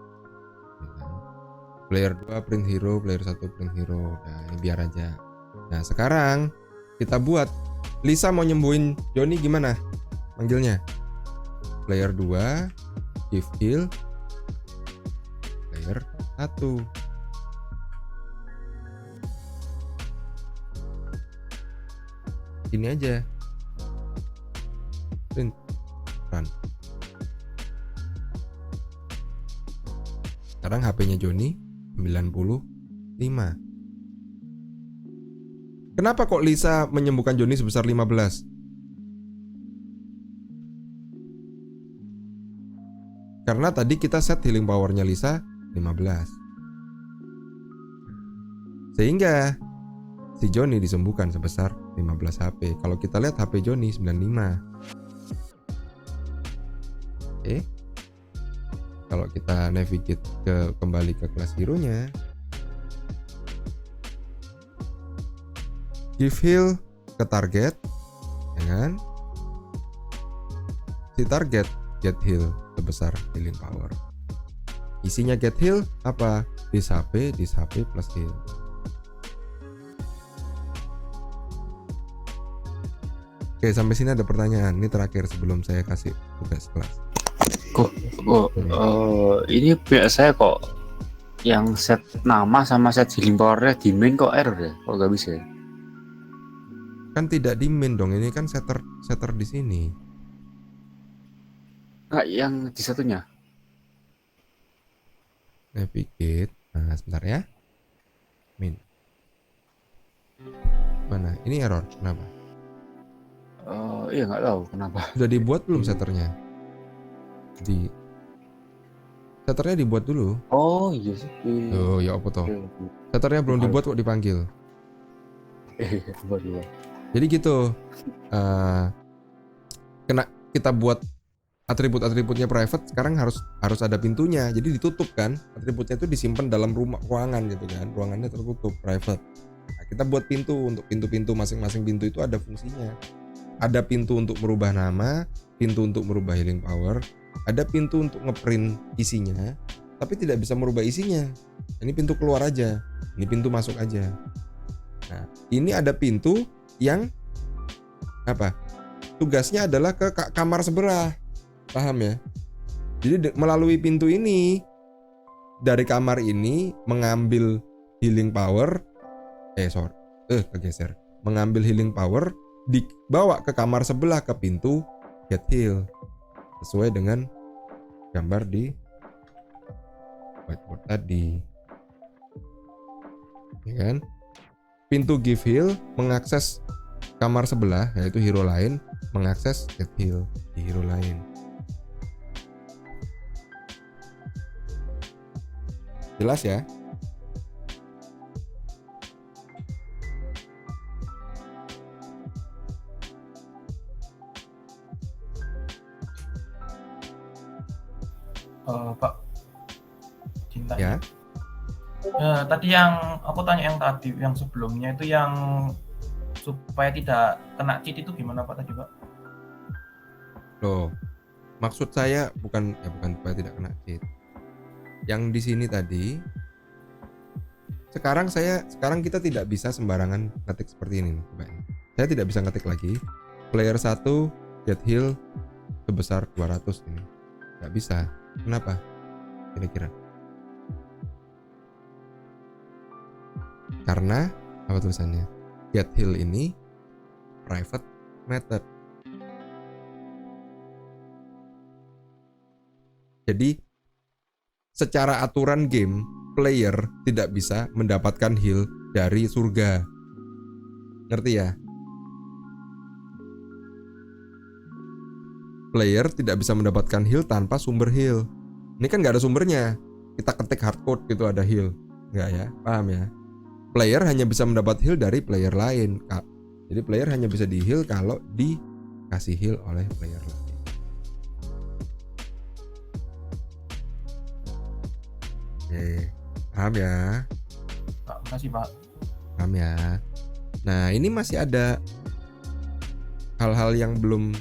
Player 2 print hero, player 1 print hero. Nah, ini biar aja. Nah, sekarang kita buat Lisa mau nyembuhin Johnny gimana? Manggilnya player 2 give heal player 1. ini aja. Print run. Sekarang HP-nya Joni 95. Kenapa kok Lisa menyembuhkan Joni sebesar 15? Karena tadi kita set healing powernya Lisa 15. Sehingga si Joni disembuhkan sebesar 15 HP. Kalau kita lihat HP Joni 95. Oke. Kalau kita navigate kembali ke kelas hero-nya, give heal ke target, ya kan? Si target get heal sebesar healing power. Isinya get heal apa? Dis HP plus heal. Oke, sampai sini ada pertanyaan. Ini terakhir sebelum saya kasih tugas kelas. Ini biasa kok yang set nama sama set healing powernya di main kok error ya? Kok nggak bisa? Kan tidak di main dong, ini kan setter di sini. Nggak, yang di satunya. Navigate. Nah, sebentar ya. Main. Mana? Ini error. Kenapa? Iya nggak tahu kenapa. Sudah dibuat belum setternya? Setternya dibuat dulu. Oh iya sih. Oh ya apa toh? Setternya belum dibuat kok dipanggil. Jadi gitu. Kena kita buat atribut-atributnya private, sekarang harus ada pintunya. Jadi ditutup kan? Atributnya itu disimpan dalam ruangan gitu kan. Ruangannya tertutup private. Nah, kita buat pintu. Untuk pintu-pintu masing-masing pintu itu ada fungsinya. Ada pintu untuk merubah nama, pintu untuk merubah healing power, ada pintu untuk ngeprint isinya, tapi tidak bisa merubah isinya. Ini pintu keluar aja, ini pintu masuk aja. Nah, ini ada pintu yang apa? Tugasnya adalah ke kamar sebelah, paham ya? Jadi melalui pintu ini, dari kamar ini mengambil healing power, kegeser, mengambil healing power, dibawa ke kamar sebelah ke pintu get heal sesuai dengan gambar di whiteboard tadi, ya kan? Pintu give heal mengakses kamar sebelah, yaitu hero lain, mengakses get heal di hero lain. Jelas ya? Pak Cinta. Ya. Tadi yang aku tanya yang sebelumnya itu yang supaya tidak kena cheat itu gimana Pak tadi Pak? Loh, maksud saya bukan supaya tidak kena cheat. Yang di sini tadi, sekarang kita tidak bisa sembarangan ngetik seperti ini nih, Pak. Saya tidak bisa ngetik lagi. Player 1 get heal sebesar 200 ini. Nggak bisa. Kenapa? Kira-kira? Karena apa tulisannya? Get heal ini private method. Jadi secara aturan game, player tidak bisa mendapatkan heal dari surga. Ngerti ya? Player tidak bisa mendapatkan heal tanpa sumber heal. Ini kan nggak ada sumbernya. Kita ketik hardcode gitu ada heal, nggak ya? Paham ya? Player hanya bisa mendapat heal dari player lain. Jadi player hanya bisa di heal kalau dikasih heal oleh player lain. Oke, paham ya? Pak, makasih Pak. Paham ya? Nah, ini masih ada hal-hal yang belum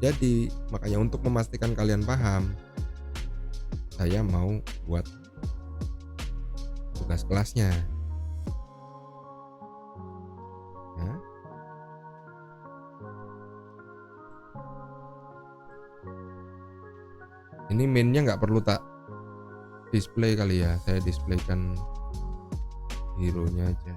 jadi, makanya untuk memastikan kalian paham, saya mau buat tugas kelasnya. Ya. Ini mainnya nggak perlu tak display kali ya, saya displaykan hero-nya aja.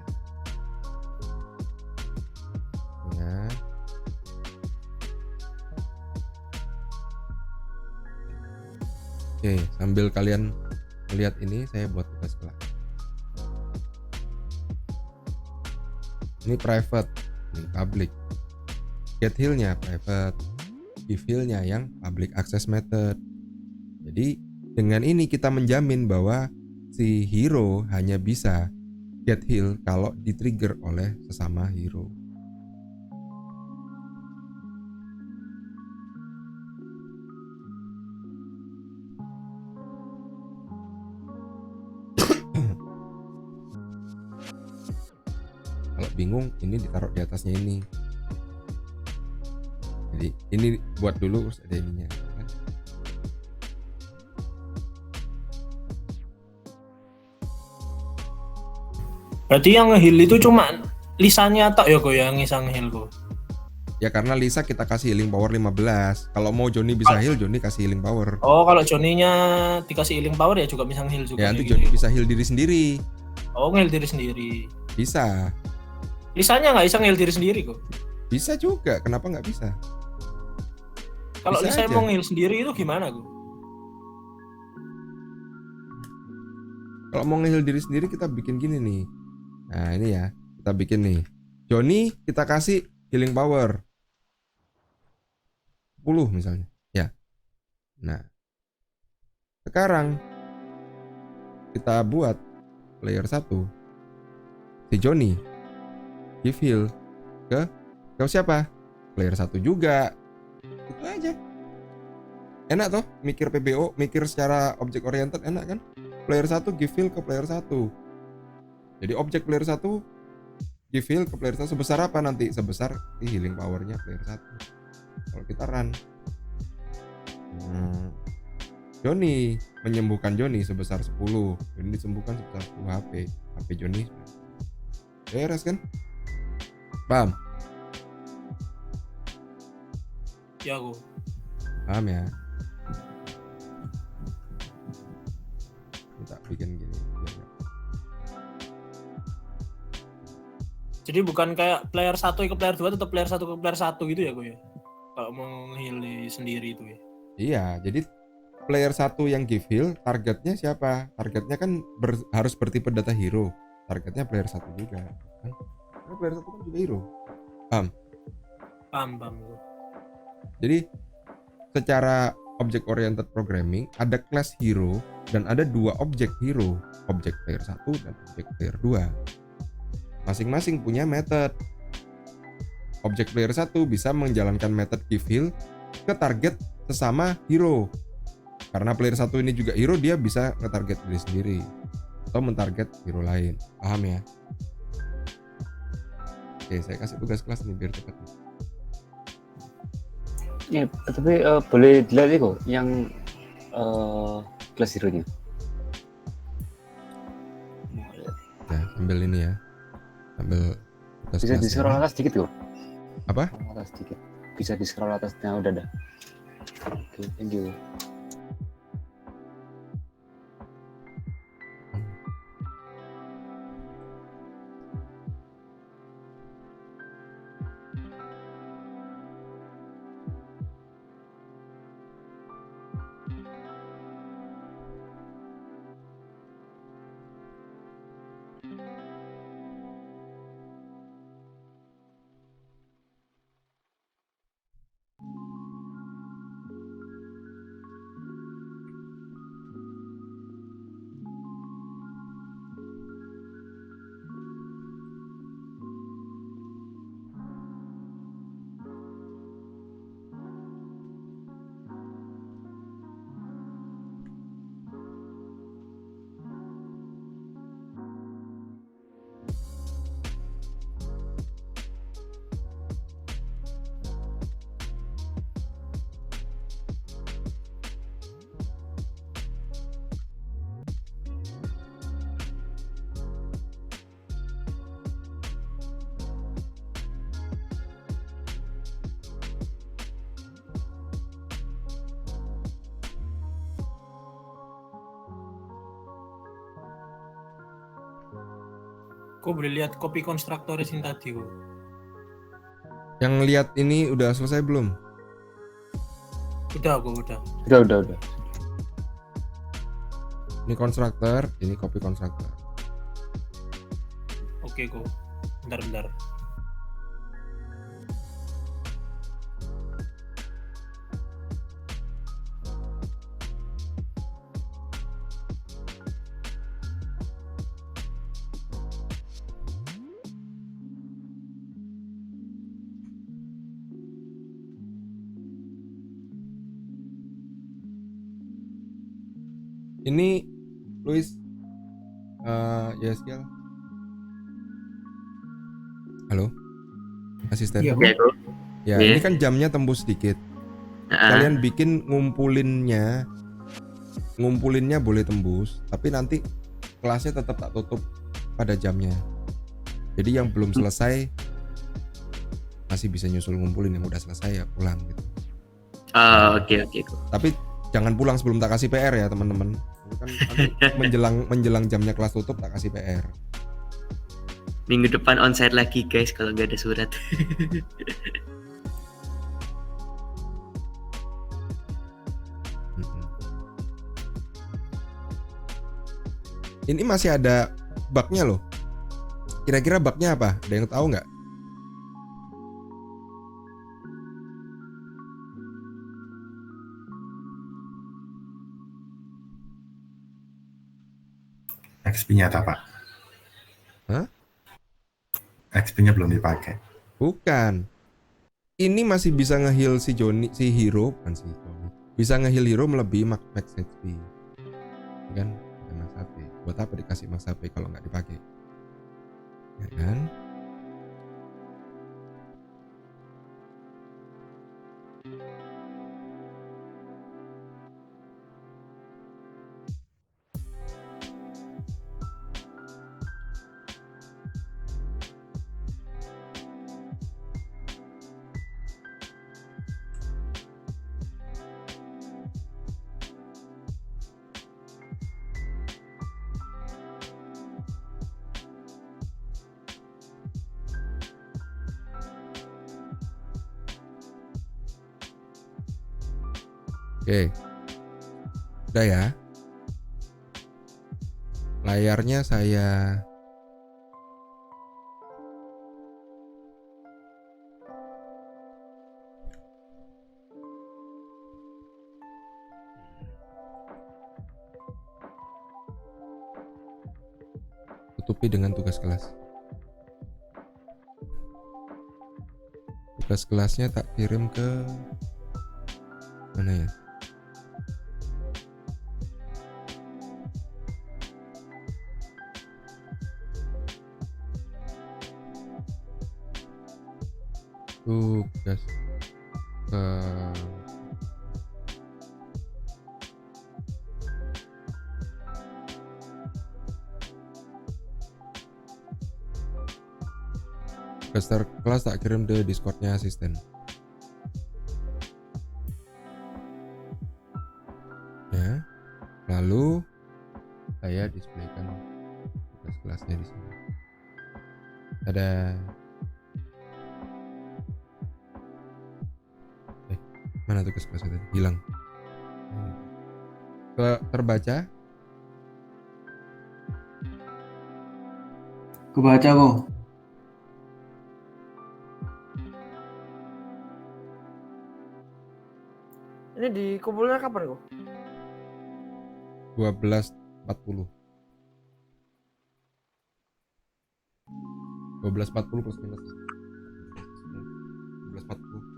Oke, sambil kalian melihat ini, saya buat tugas kelas. Ini private, ini public. Get heal-nya private, give heal-nya yang public access method. Jadi dengan ini kita menjamin bahwa si hero hanya bisa get heal kalau di-trigger oleh sesama hero. Kalau bingung, ini ditaruh di atasnya ini. Jadi ini buat dulu terus ada ininya. Berarti yang nge-heal itu cuma Lisanya tak ya kok yang ngisang heal kok. Ya karena Lisa kita kasih healing power 15. Kalau mau Johnny bisa heal, Johnny kasih healing power. Oh, kalau Johnny-nya dikasih healing power ya juga bisa heal juga. Ya nanti gitu. Johnny bisa heal diri sendiri. Oh, nge-heal diri sendiri. Bisa. Lisanya nggak bisa nge-heal diri sendiri kok. Bisa juga, kenapa nggak bisa? Kalau Bisa Lisa aja. mau nge-heal sendiri itu gimana kok? Kalau mau nge-heal diri sendiri kita bikin gini nih. Nah ini ya, kita bikin nih. Johnny kita kasih healing power 10 misalnya. Ya. Nah. Sekarang kita buat player 1 si Johnny give heal ke siapa? Player 1 juga. Itu aja. Enak toh mikir PBO, mikir secara object oriented enak kan? Player 1 give heal ke player 1. Jadi objek player 1 give heal ke player 1 sebesar apa nanti? Sebesar di healing powernya player 1. Kalau kita run Johnny menyembuhkan Johnny sebesar 10. Johnny disembuhkan sebesar 10 HP. HP Johnny beres kan? Paham? Ya kok. Paham ya? Kita bikin gini biar nggak. Jadi bukan kayak player 1 ke player 2 tetap player 1 ke player 1 gitu ya kok ya. Kalau mau nge-heal sendiri itu ya. Iya, jadi player 1 yang give heal targetnya siapa? Targetnya kan harus bertipe data hero. Targetnya player 1 juga kan? Karena player 1 kan juga hero. Paham? Paham. Jadi secara object oriented programming ada class hero dan ada dua objek hero, objek player 1 dan objek player 2. Masing-masing punya method. Objek player 1 bisa menjalankan method give heal ke target sesama hero. Karena player 1 ini juga hero, dia bisa nge-target diri sendiri atau mentarget hero lain. Paham ya? Oke, saya kasih tugas kelas nih biar cepat. Ya, tapi boleh dilihat kok yang kelas hero-nya. Ya, sambil ini ya. Sambil tugas Bisa kelas di-scroll ini. atas dikit kok. Apa? Atas dikit. Bisa di-scroll atasnya udah dah. Oke, thank you. Kok boleh lihat copy constructors yang tadi kok. Yang lihat ini udah selesai belum? Udah kok, udah. Udah. Ini constructor, ini copy constructor. Oke kok. Bentar. Ini Luis YSQL. Halo, asisten. Iya, Ya, kok. Ya, Iya. ini kan jamnya tembus sedikit. Ah, Kalian bikin ngumpulinnya boleh tembus, tapi nanti kelasnya tetap tak tutup pada jamnya. Jadi yang belum selesai masih bisa nyusul ngumpulin, yang udah selesai ya pulang gitu. oke kok. Tapi jangan pulang sebelum tak kasih PR ya teman-teman. Ini kan nanti menjelang jamnya kelas tutup tak kasih PR. Minggu depan onsite lagi guys kalau nggak ada surat. Mm-mm. Ini masih ada bugnya loh. Kira-kira bugnya apa? Ada yang tahu nggak? XP-nya ada Pak. Hah? XP-nya belum dipakai. Bukan. Ini masih bisa nge-heal si Johnny, si hero, bukan si Johnny. Bisa nge-heal hero melebihi max HP. Kan? Max HP. Buat apa dikasih max HP kalau nggak dipakai? Ya kan? Oke. Udah ya. Layarnya saya tutupi dengan tugas kelas. Tugas kelasnya tak kirim ke mana ya? Tugas ke kelas tak kirim ke Discordnya asisten. Ya, lalu saya displaykan tugas kelasnya di sini. Ada mana tugas kelasnya tadi? Hilang. Terbaca? Kebaca kok. Ini dikumpulnya kapan kok? 12.40. 12.40 plus minus 12.40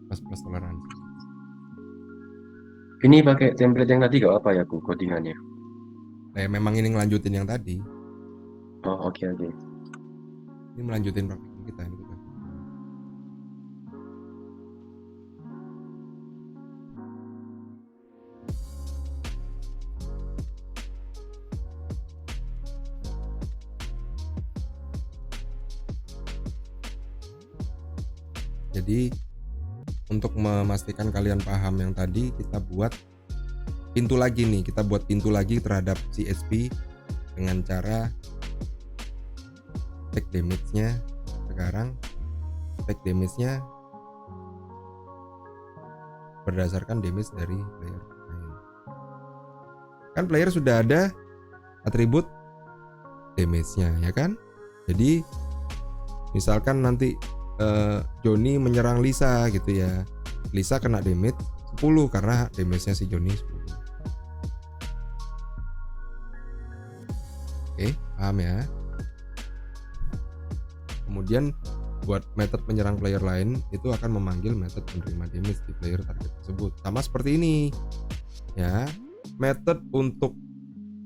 plus toleransi. Ini pakai template yang tadi gak apa ya Bu codingannya? Memang ini ngelanjutin yang tadi. Oh oke. Ini melanjutin praktikum kita ini. Jadi untuk memastikan kalian paham yang tadi, kita buat pintu lagi nih. Kita buat pintu lagi terhadap CSP dengan cara take damage-nya. Sekarang take damage-nya berdasarkan damage dari player lain. Kan player sudah ada atribut damage-nya ya kan. Jadi misalkan nanti Johnny menyerang Lisa gitu ya, Lisa kena damage 10 karena damage-nya si Johnny 10. Oke, paham ya. Kemudian buat method menyerang player lain itu akan memanggil method menerima damage di player target tersebut. Sama seperti ini ya. Method untuk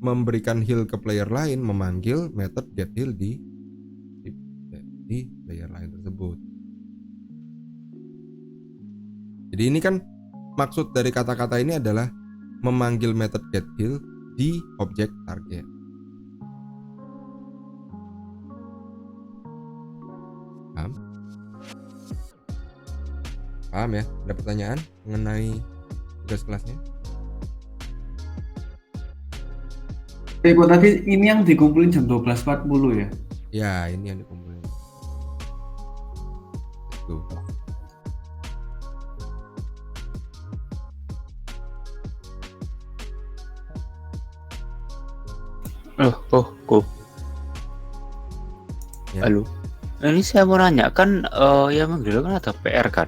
memberikan heal ke player lain memanggil method get heal di player lain tersebut. Jadi ini kan maksud dari kata-kata ini adalah memanggil method get heal di objek target. Paham ya? Ada pertanyaan mengenai tugas kelasnya? Kok tadi ini yang dikumpulin jam 12.40 ya? Ya, ini yang dikumpulin. Tuh. Kok. Ya. Halo. Ini saya mau nanya kan yang manggil kan ada PR kan?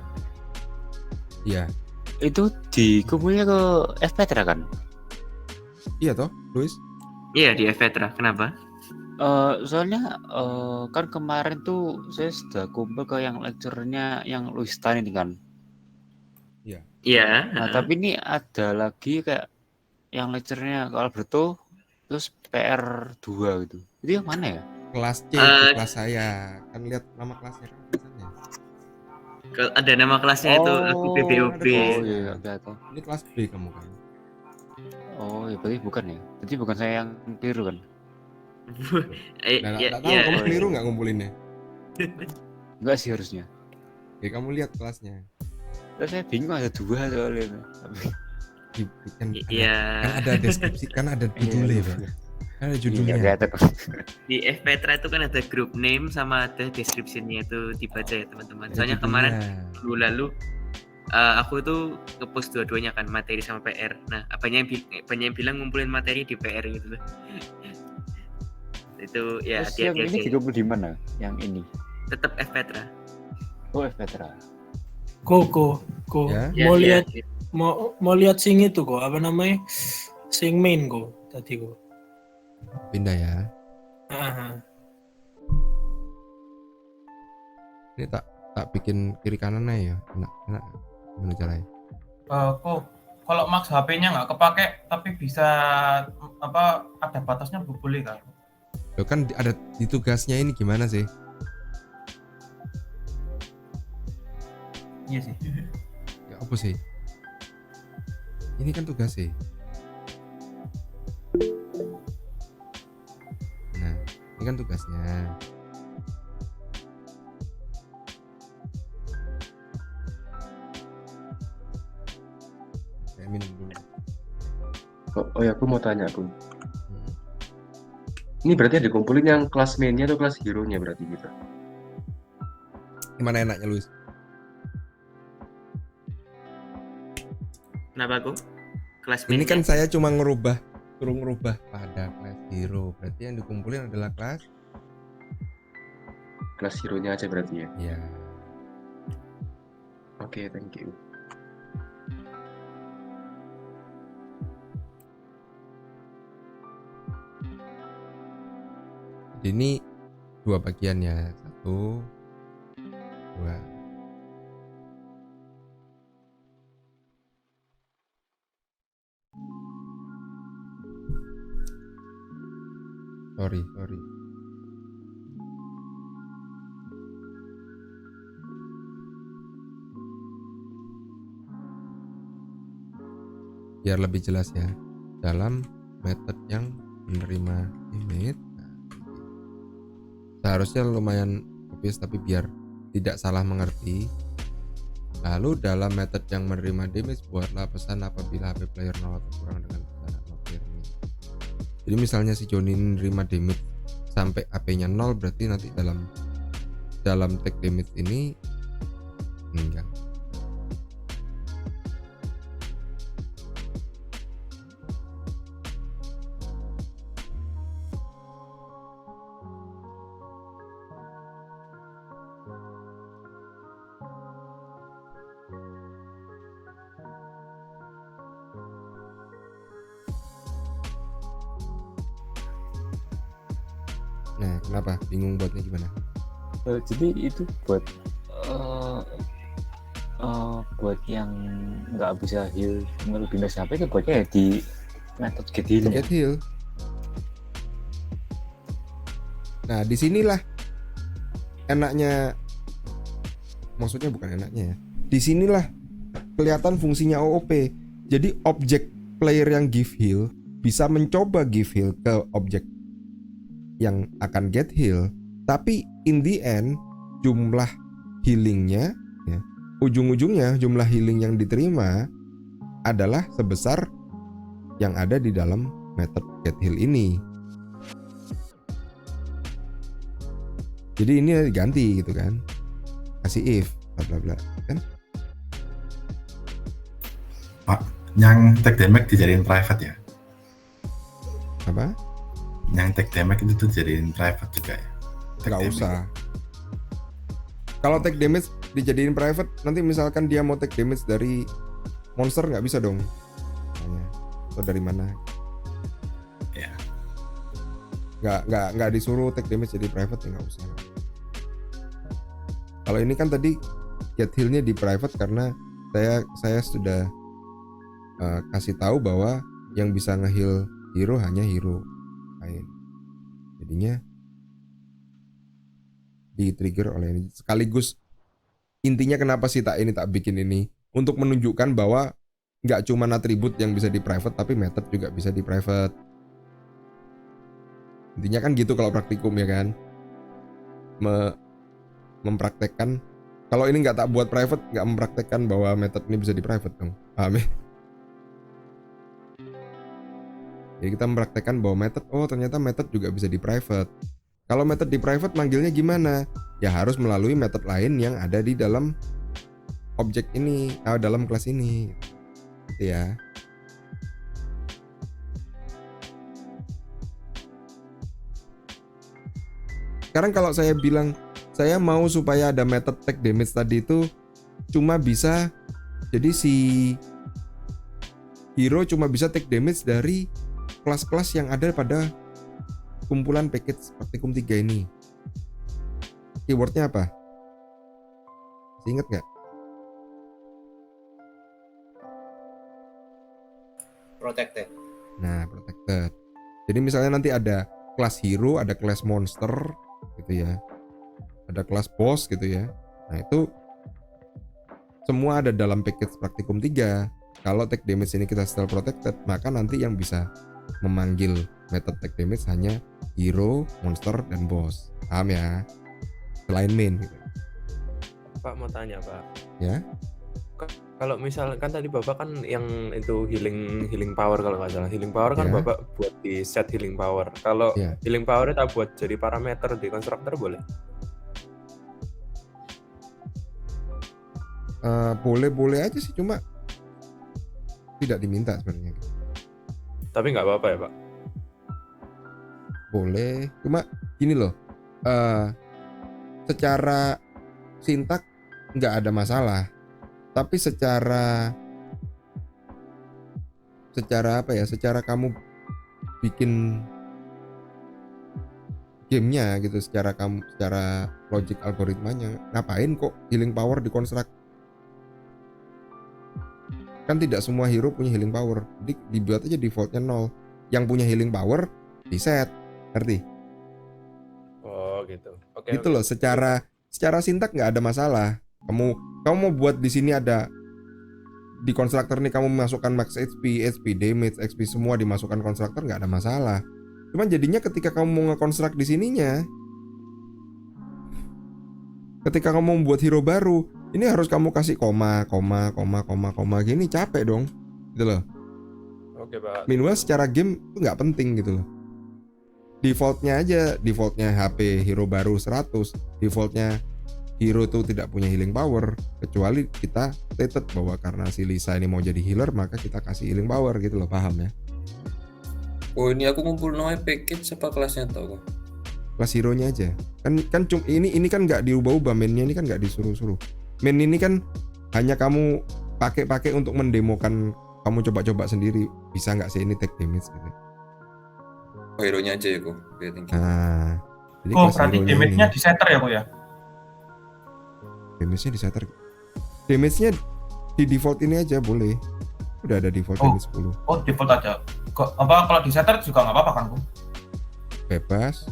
Iya. Itu dikumpulnya ke F-Petra kan? Iya toh, Luis? Iya di F-Petra. Kenapa? Soalnya kan kemarin tuh saya sudah kumpul ke yang lecturenya yang Luis Tan ini kan. Iya. Iya. Nah, tapi ini ada lagi kayak yang lecturenya ke Alberto terus PR2 gitu. Itu yang mana ya? Kelas C itu kelas saya. Kan lihat nama kelasnya kan biasanya. Ada nama kelasnya itu aku BBOB. Oh iya, oke. Ini kelas B kamu kan. Oh ya berarti bukan ya. Berarti bukan saya yang keliru kan? Nah, tahu kamu keliru nggak ngumpulinnya? Enggak sih harusnya. Ya kamu lihat kelasnya. Terus saya bingung ada dua soalnya. Kan ada deskripsi, kan ada judulnya Pak. Kan ada judulnya. Di F-Petra itu kan ada group name sama ada description-nya itu dibaca ya teman-teman. Soalnya kemarin minggu lalu aku tuh ngepost dua-duanya kan, materi sama PR. Nah, banyak yang bilang ngumpulin materi di PR gitu loh. Itu ya yang ini dikumpul di mana? Yang ini? Tetap F-Petra. Oh, F-Petra. Kok. Ya? Mau lihat mau lihat sing itu kok, apa namanya? Sing main kok tadi kok. Pindah ya. Ini tak bikin kiri kanan aja ya. Enak. Gimana caranya? Kok kalau max HP-nya nggak kepake tapi bisa ada batasnya boleh kan? Lo kan ada di tugasnya ini gimana sih? Iya sih. Ya apa sih? Ini kan tugas sih. Nah, ini kan tugasnya. Saya minum dulu. Oh ya, aku mau tanya aku. Ini berarti yang dikumpulin yang kelas mainnya atau kelas hero-nya berarti kita? Gimana enaknya Luis? Kenapa aku? Kelas Ini kan saya cuma suruh ngerubah pada kelas hero. Berarti yang dikumpulin adalah kelas hero-nya aja berarti ya? Iya. Oke, thank you. Ini 2 bagian ya. 1, 2. Sorry. Biar lebih jelas ya, dalam method yang menerima image, seharusnya lumayan obvious tapi biar tidak salah mengerti. Lalu dalam method yang menerima damage, buatlah pesan apabila HP player 0 atau kurang dengan pesan atau player min. Jadi misalnya si Johnny menerima damage sampai HP-nya 0, berarti nanti dalam tag damage ini enggak. Nah, kenapa? Bingung buatnya gimana? Jadi itu buat yang nggak bisa heal ngelebihin HP itu buatnya ya di method get heal. Get heal. Nah, disinilah enaknya, maksudnya bukan enaknya ya. Disinilah kelihatan fungsinya OOP. Jadi objek player yang give heal bisa mencoba give heal ke objek yang akan get heal, tapi in the end jumlah healingnya ya, ujung-ujungnya jumlah healing yang diterima adalah sebesar yang ada di dalam method get heal ini. Jadi ini diganti gitu kan, kasih if bla bla bla kan. Pak, yang take damage dijadiin private ya? Apa? Yang take damage itu tuh jadiin private juga ya? Nggak usah. Kalau take damage dijadiin private, nanti misalkan dia mau take damage dari monster nggak bisa dong. Atau dari mana? Ya. Nggak disuruh take damage jadi private ya, nggak usah. Kalau ini kan tadi get heal-nya di private karena saya sudah kasih tahu bahwa yang bisa nge-heal hero hanya hero lain. Jadinya di-trigger oleh ini. Sekaligus intinya kenapa sih tak bikin ini untuk menunjukkan bahwa nggak cuma atribut yang bisa di private tapi method juga bisa di private. Intinya kan gitu kalau praktikum ya kan. Mempraktekkan. Kalau ini nggak tak buat private, nggak mempraktekkan bahwa method ini bisa di private dong. Paham ya? Jadi kita mempraktekkan bahwa method, oh ternyata method juga bisa di private. Kalau method di private manggilnya gimana? Ya harus melalui method lain yang ada di dalam objek ini, dalam kelas ini. Gitu ya. Sekarang kalau saya bilang saya mau supaya ada method take damage tadi itu cuma bisa, jadi si hero cuma bisa take damage dari kelas-kelas yang ada pada kumpulan package praktikum 3 ini. Keywordnya apa? Masih ingat nggak? Protected. Nah, protected. Jadi misalnya nanti ada kelas hero, ada kelas monster gitu ya. Ada kelas boss gitu ya. Nah, itu semua ada dalam package praktikum 3. Kalau take damage ini kita setel protected, maka nanti yang bisa memanggil method take damage hanya hero, monster, dan boss. Paham ya? Selain main gitu. Pak mau tanya Pak. Ya. Kalau misalkan tadi Bapak kan yang itu healing power kalau nggak salah. Healing power kan Ya. Bapak buat di set healing power. Kalau Ya. healing power kita buat jadi parameter di konstruktor boleh? Boleh aja sih, cuma tidak diminta sebenarnya. Tapi nggak apa-apa ya Pak? Boleh, cuma gini loh, secara sintak nggak ada masalah, tapi secara apa ya, secara kamu bikin gamenya gitu, secara logic algoritmanya, ngapain kok healing power dikonstruk? Kan tidak semua hero punya healing power, jadi dibuat aja defaultnya 0. Yang punya healing power di set, ngerti? Oh gitu. Oke. Gitu loh, secara sintak nggak ada masalah. Kamu mau buat di sini ada di konstruktor nih, kamu memasukkan max HP, damage, XP semua dimasukkan konstruktor, nggak ada masalah. Cuman jadinya ketika kamu mau ngekonstruk di sininya, ketika kamu mau membuat hero baru, ini harus kamu kasih koma gini, capek dong, gitu loh. Oke Pak. Minimal secara game itu nggak penting gitu loh. Defaultnya HP hero baru 100, defaultnya hero tuh tidak punya healing power, kecuali kita stated bahwa karena si Lisa ini mau jadi healer maka kita kasih healing power gitu loh, paham ya? Oh ini aku ngumpul noe package apa kelasnya tau kok? Kelas hero-nya aja. Kan ini kan nggak diubah-ubah, mainnya ini kan nggak disuruh-suruh. Main ini kan hanya kamu pakai untuk mendemokan, kamu coba-coba sendiri bisa nggak sih ini take damage gitu. Oh hero-nya aja ya kok. Oke, thank you. Nah, Jadi Oh, kelas berarti hero-nya ini. damage-nya di setter ya, Ko ya? Damage-nya di setter. Damage-nya di default ini aja boleh. Udah ada default Oh. damage 10. Oh, default aja. Kok apa kalau di setter juga nggak apa-apa kan, Ko? Bebas.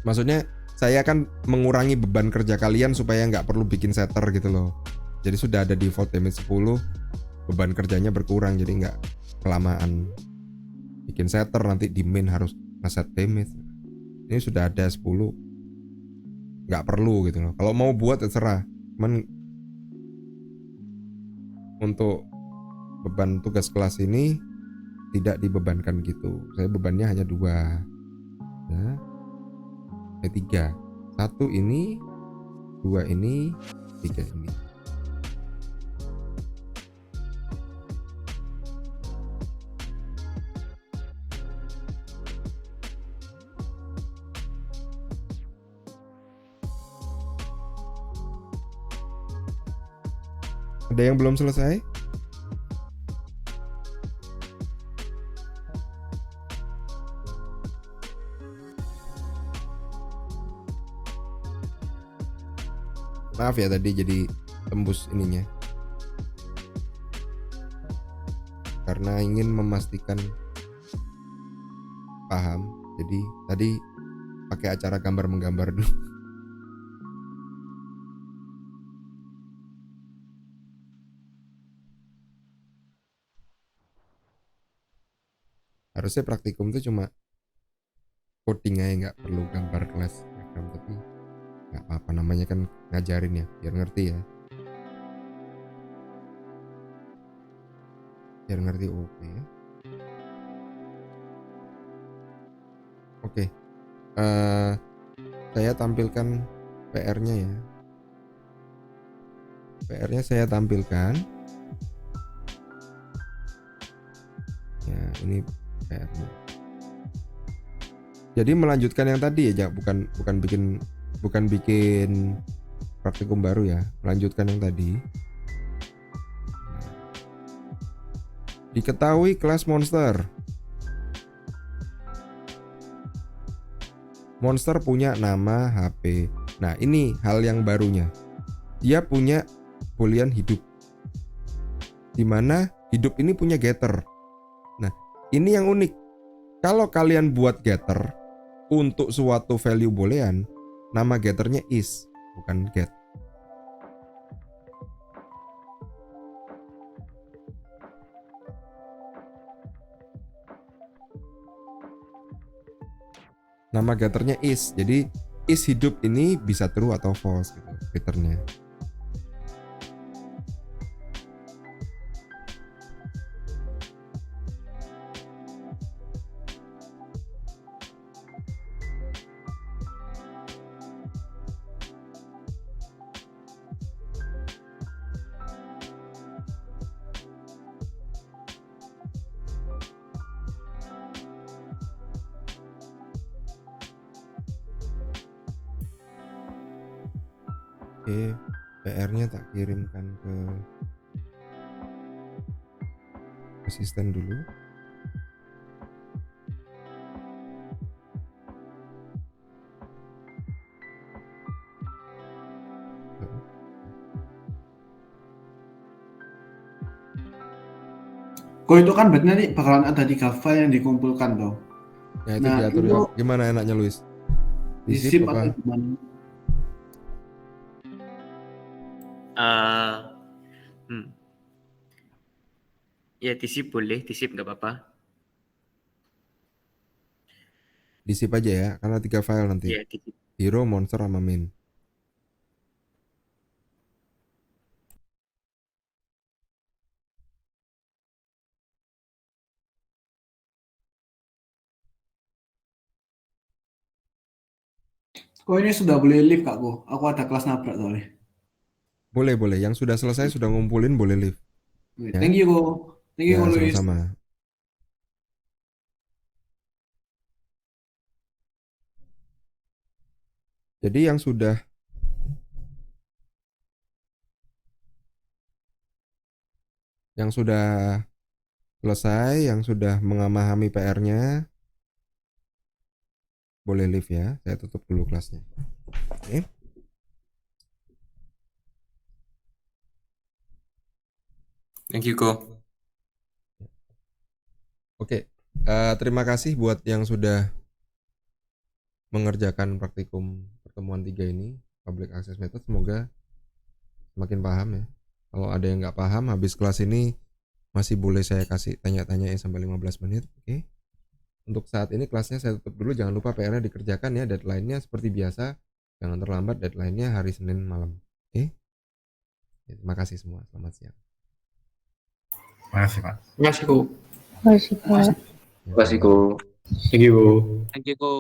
Maksudnya saya kan mengurangi beban kerja kalian supaya nggak perlu bikin setter gitu loh. Jadi sudah ada default damage 10, beban kerjanya berkurang jadi nggak kelamaan bikin setter nanti di main harus ngeset damage. Ini sudah ada 10, nggak perlu gitu loh. Kalau mau buat terserah, cuman untuk beban tugas kelas ini tidak dibebankan gitu. Saya bebannya hanya 2 ya. 3. 1 ini, 2 ini, 3 ini. Ada yang belum selesai? Maaf ya tadi jadi tembus ininya. Karena ingin memastikan paham. Jadi tadi pakai acara gambar menggambar dulu. Harusnya praktikum tuh cuma coding aja, nggak perlu gambar kelas program, tapi nggak apa-apa, namanya kan ngajarin ya, biar ngerti ya, biar ngerti. Oke ya. Oke, saya tampilkan PR-nya ya. PR-nya saya tampilkan ya, ini PR-nya. Jadi melanjutkan yang tadi ya, bukan bikin praktikum baru ya, melanjutkan yang tadi. Diketahui kelas monster. Monster punya nama, HP. Nah, ini hal yang barunya. Dia punya boolean hidup. Dimana hidup ini punya getter. Nah, ini yang unik. Kalau kalian buat getter untuk suatu value boolean, nama getternya is, bukan get. Nama getternya is, jadi is hidup ini bisa true atau false gitu getternya. Oke, PR-nya tak kirimkan ke asisten dulu. Kok itu kan berarti nanti bakalan ada 3 file yang dikumpulkan toh. Nah, itu Nah, diatur itu gimana enaknya Luis? di Di zip zip atau apa? gimana? Ya disip boleh, disip nggak apa-apa. Di zip aja ya, karena 3 file nanti. Ya disip. Hero, monster, sama main. Kok ini sudah boleh live Kak Ko? Aku ada kelas nabrak soalnya. Boleh. Yang sudah selesai sudah ngumpulin boleh leave. Ya. Thank you Ko. Thank you Ya, Ko Luis. sama-sama. Jadi yang sudah selesai, yang sudah memahami PR-nya boleh leave ya. Saya tutup dulu kelasnya. Oke. Thank you, Ko. Oke, terima kasih buat yang sudah mengerjakan praktikum pertemuan 3 ini, Public Access Method. Semoga semakin paham ya. Kalau ada yang nggak paham, habis kelas ini masih boleh saya kasih tanya-tanya ya sampai 15 menit. Oke. Untuk saat ini kelasnya saya tutup dulu. Jangan lupa PR-nya dikerjakan ya. Deadline-nya seperti biasa. Jangan terlambat, deadline-nya hari Senin malam. Oke. Ya, terima kasih semua. Selamat siang. Makasih, Pak. Terima kasih, Ko. Terima kasih, Ko. Ya, Terima kasih, Ko. Thank you, Ko. Thank you, Ko.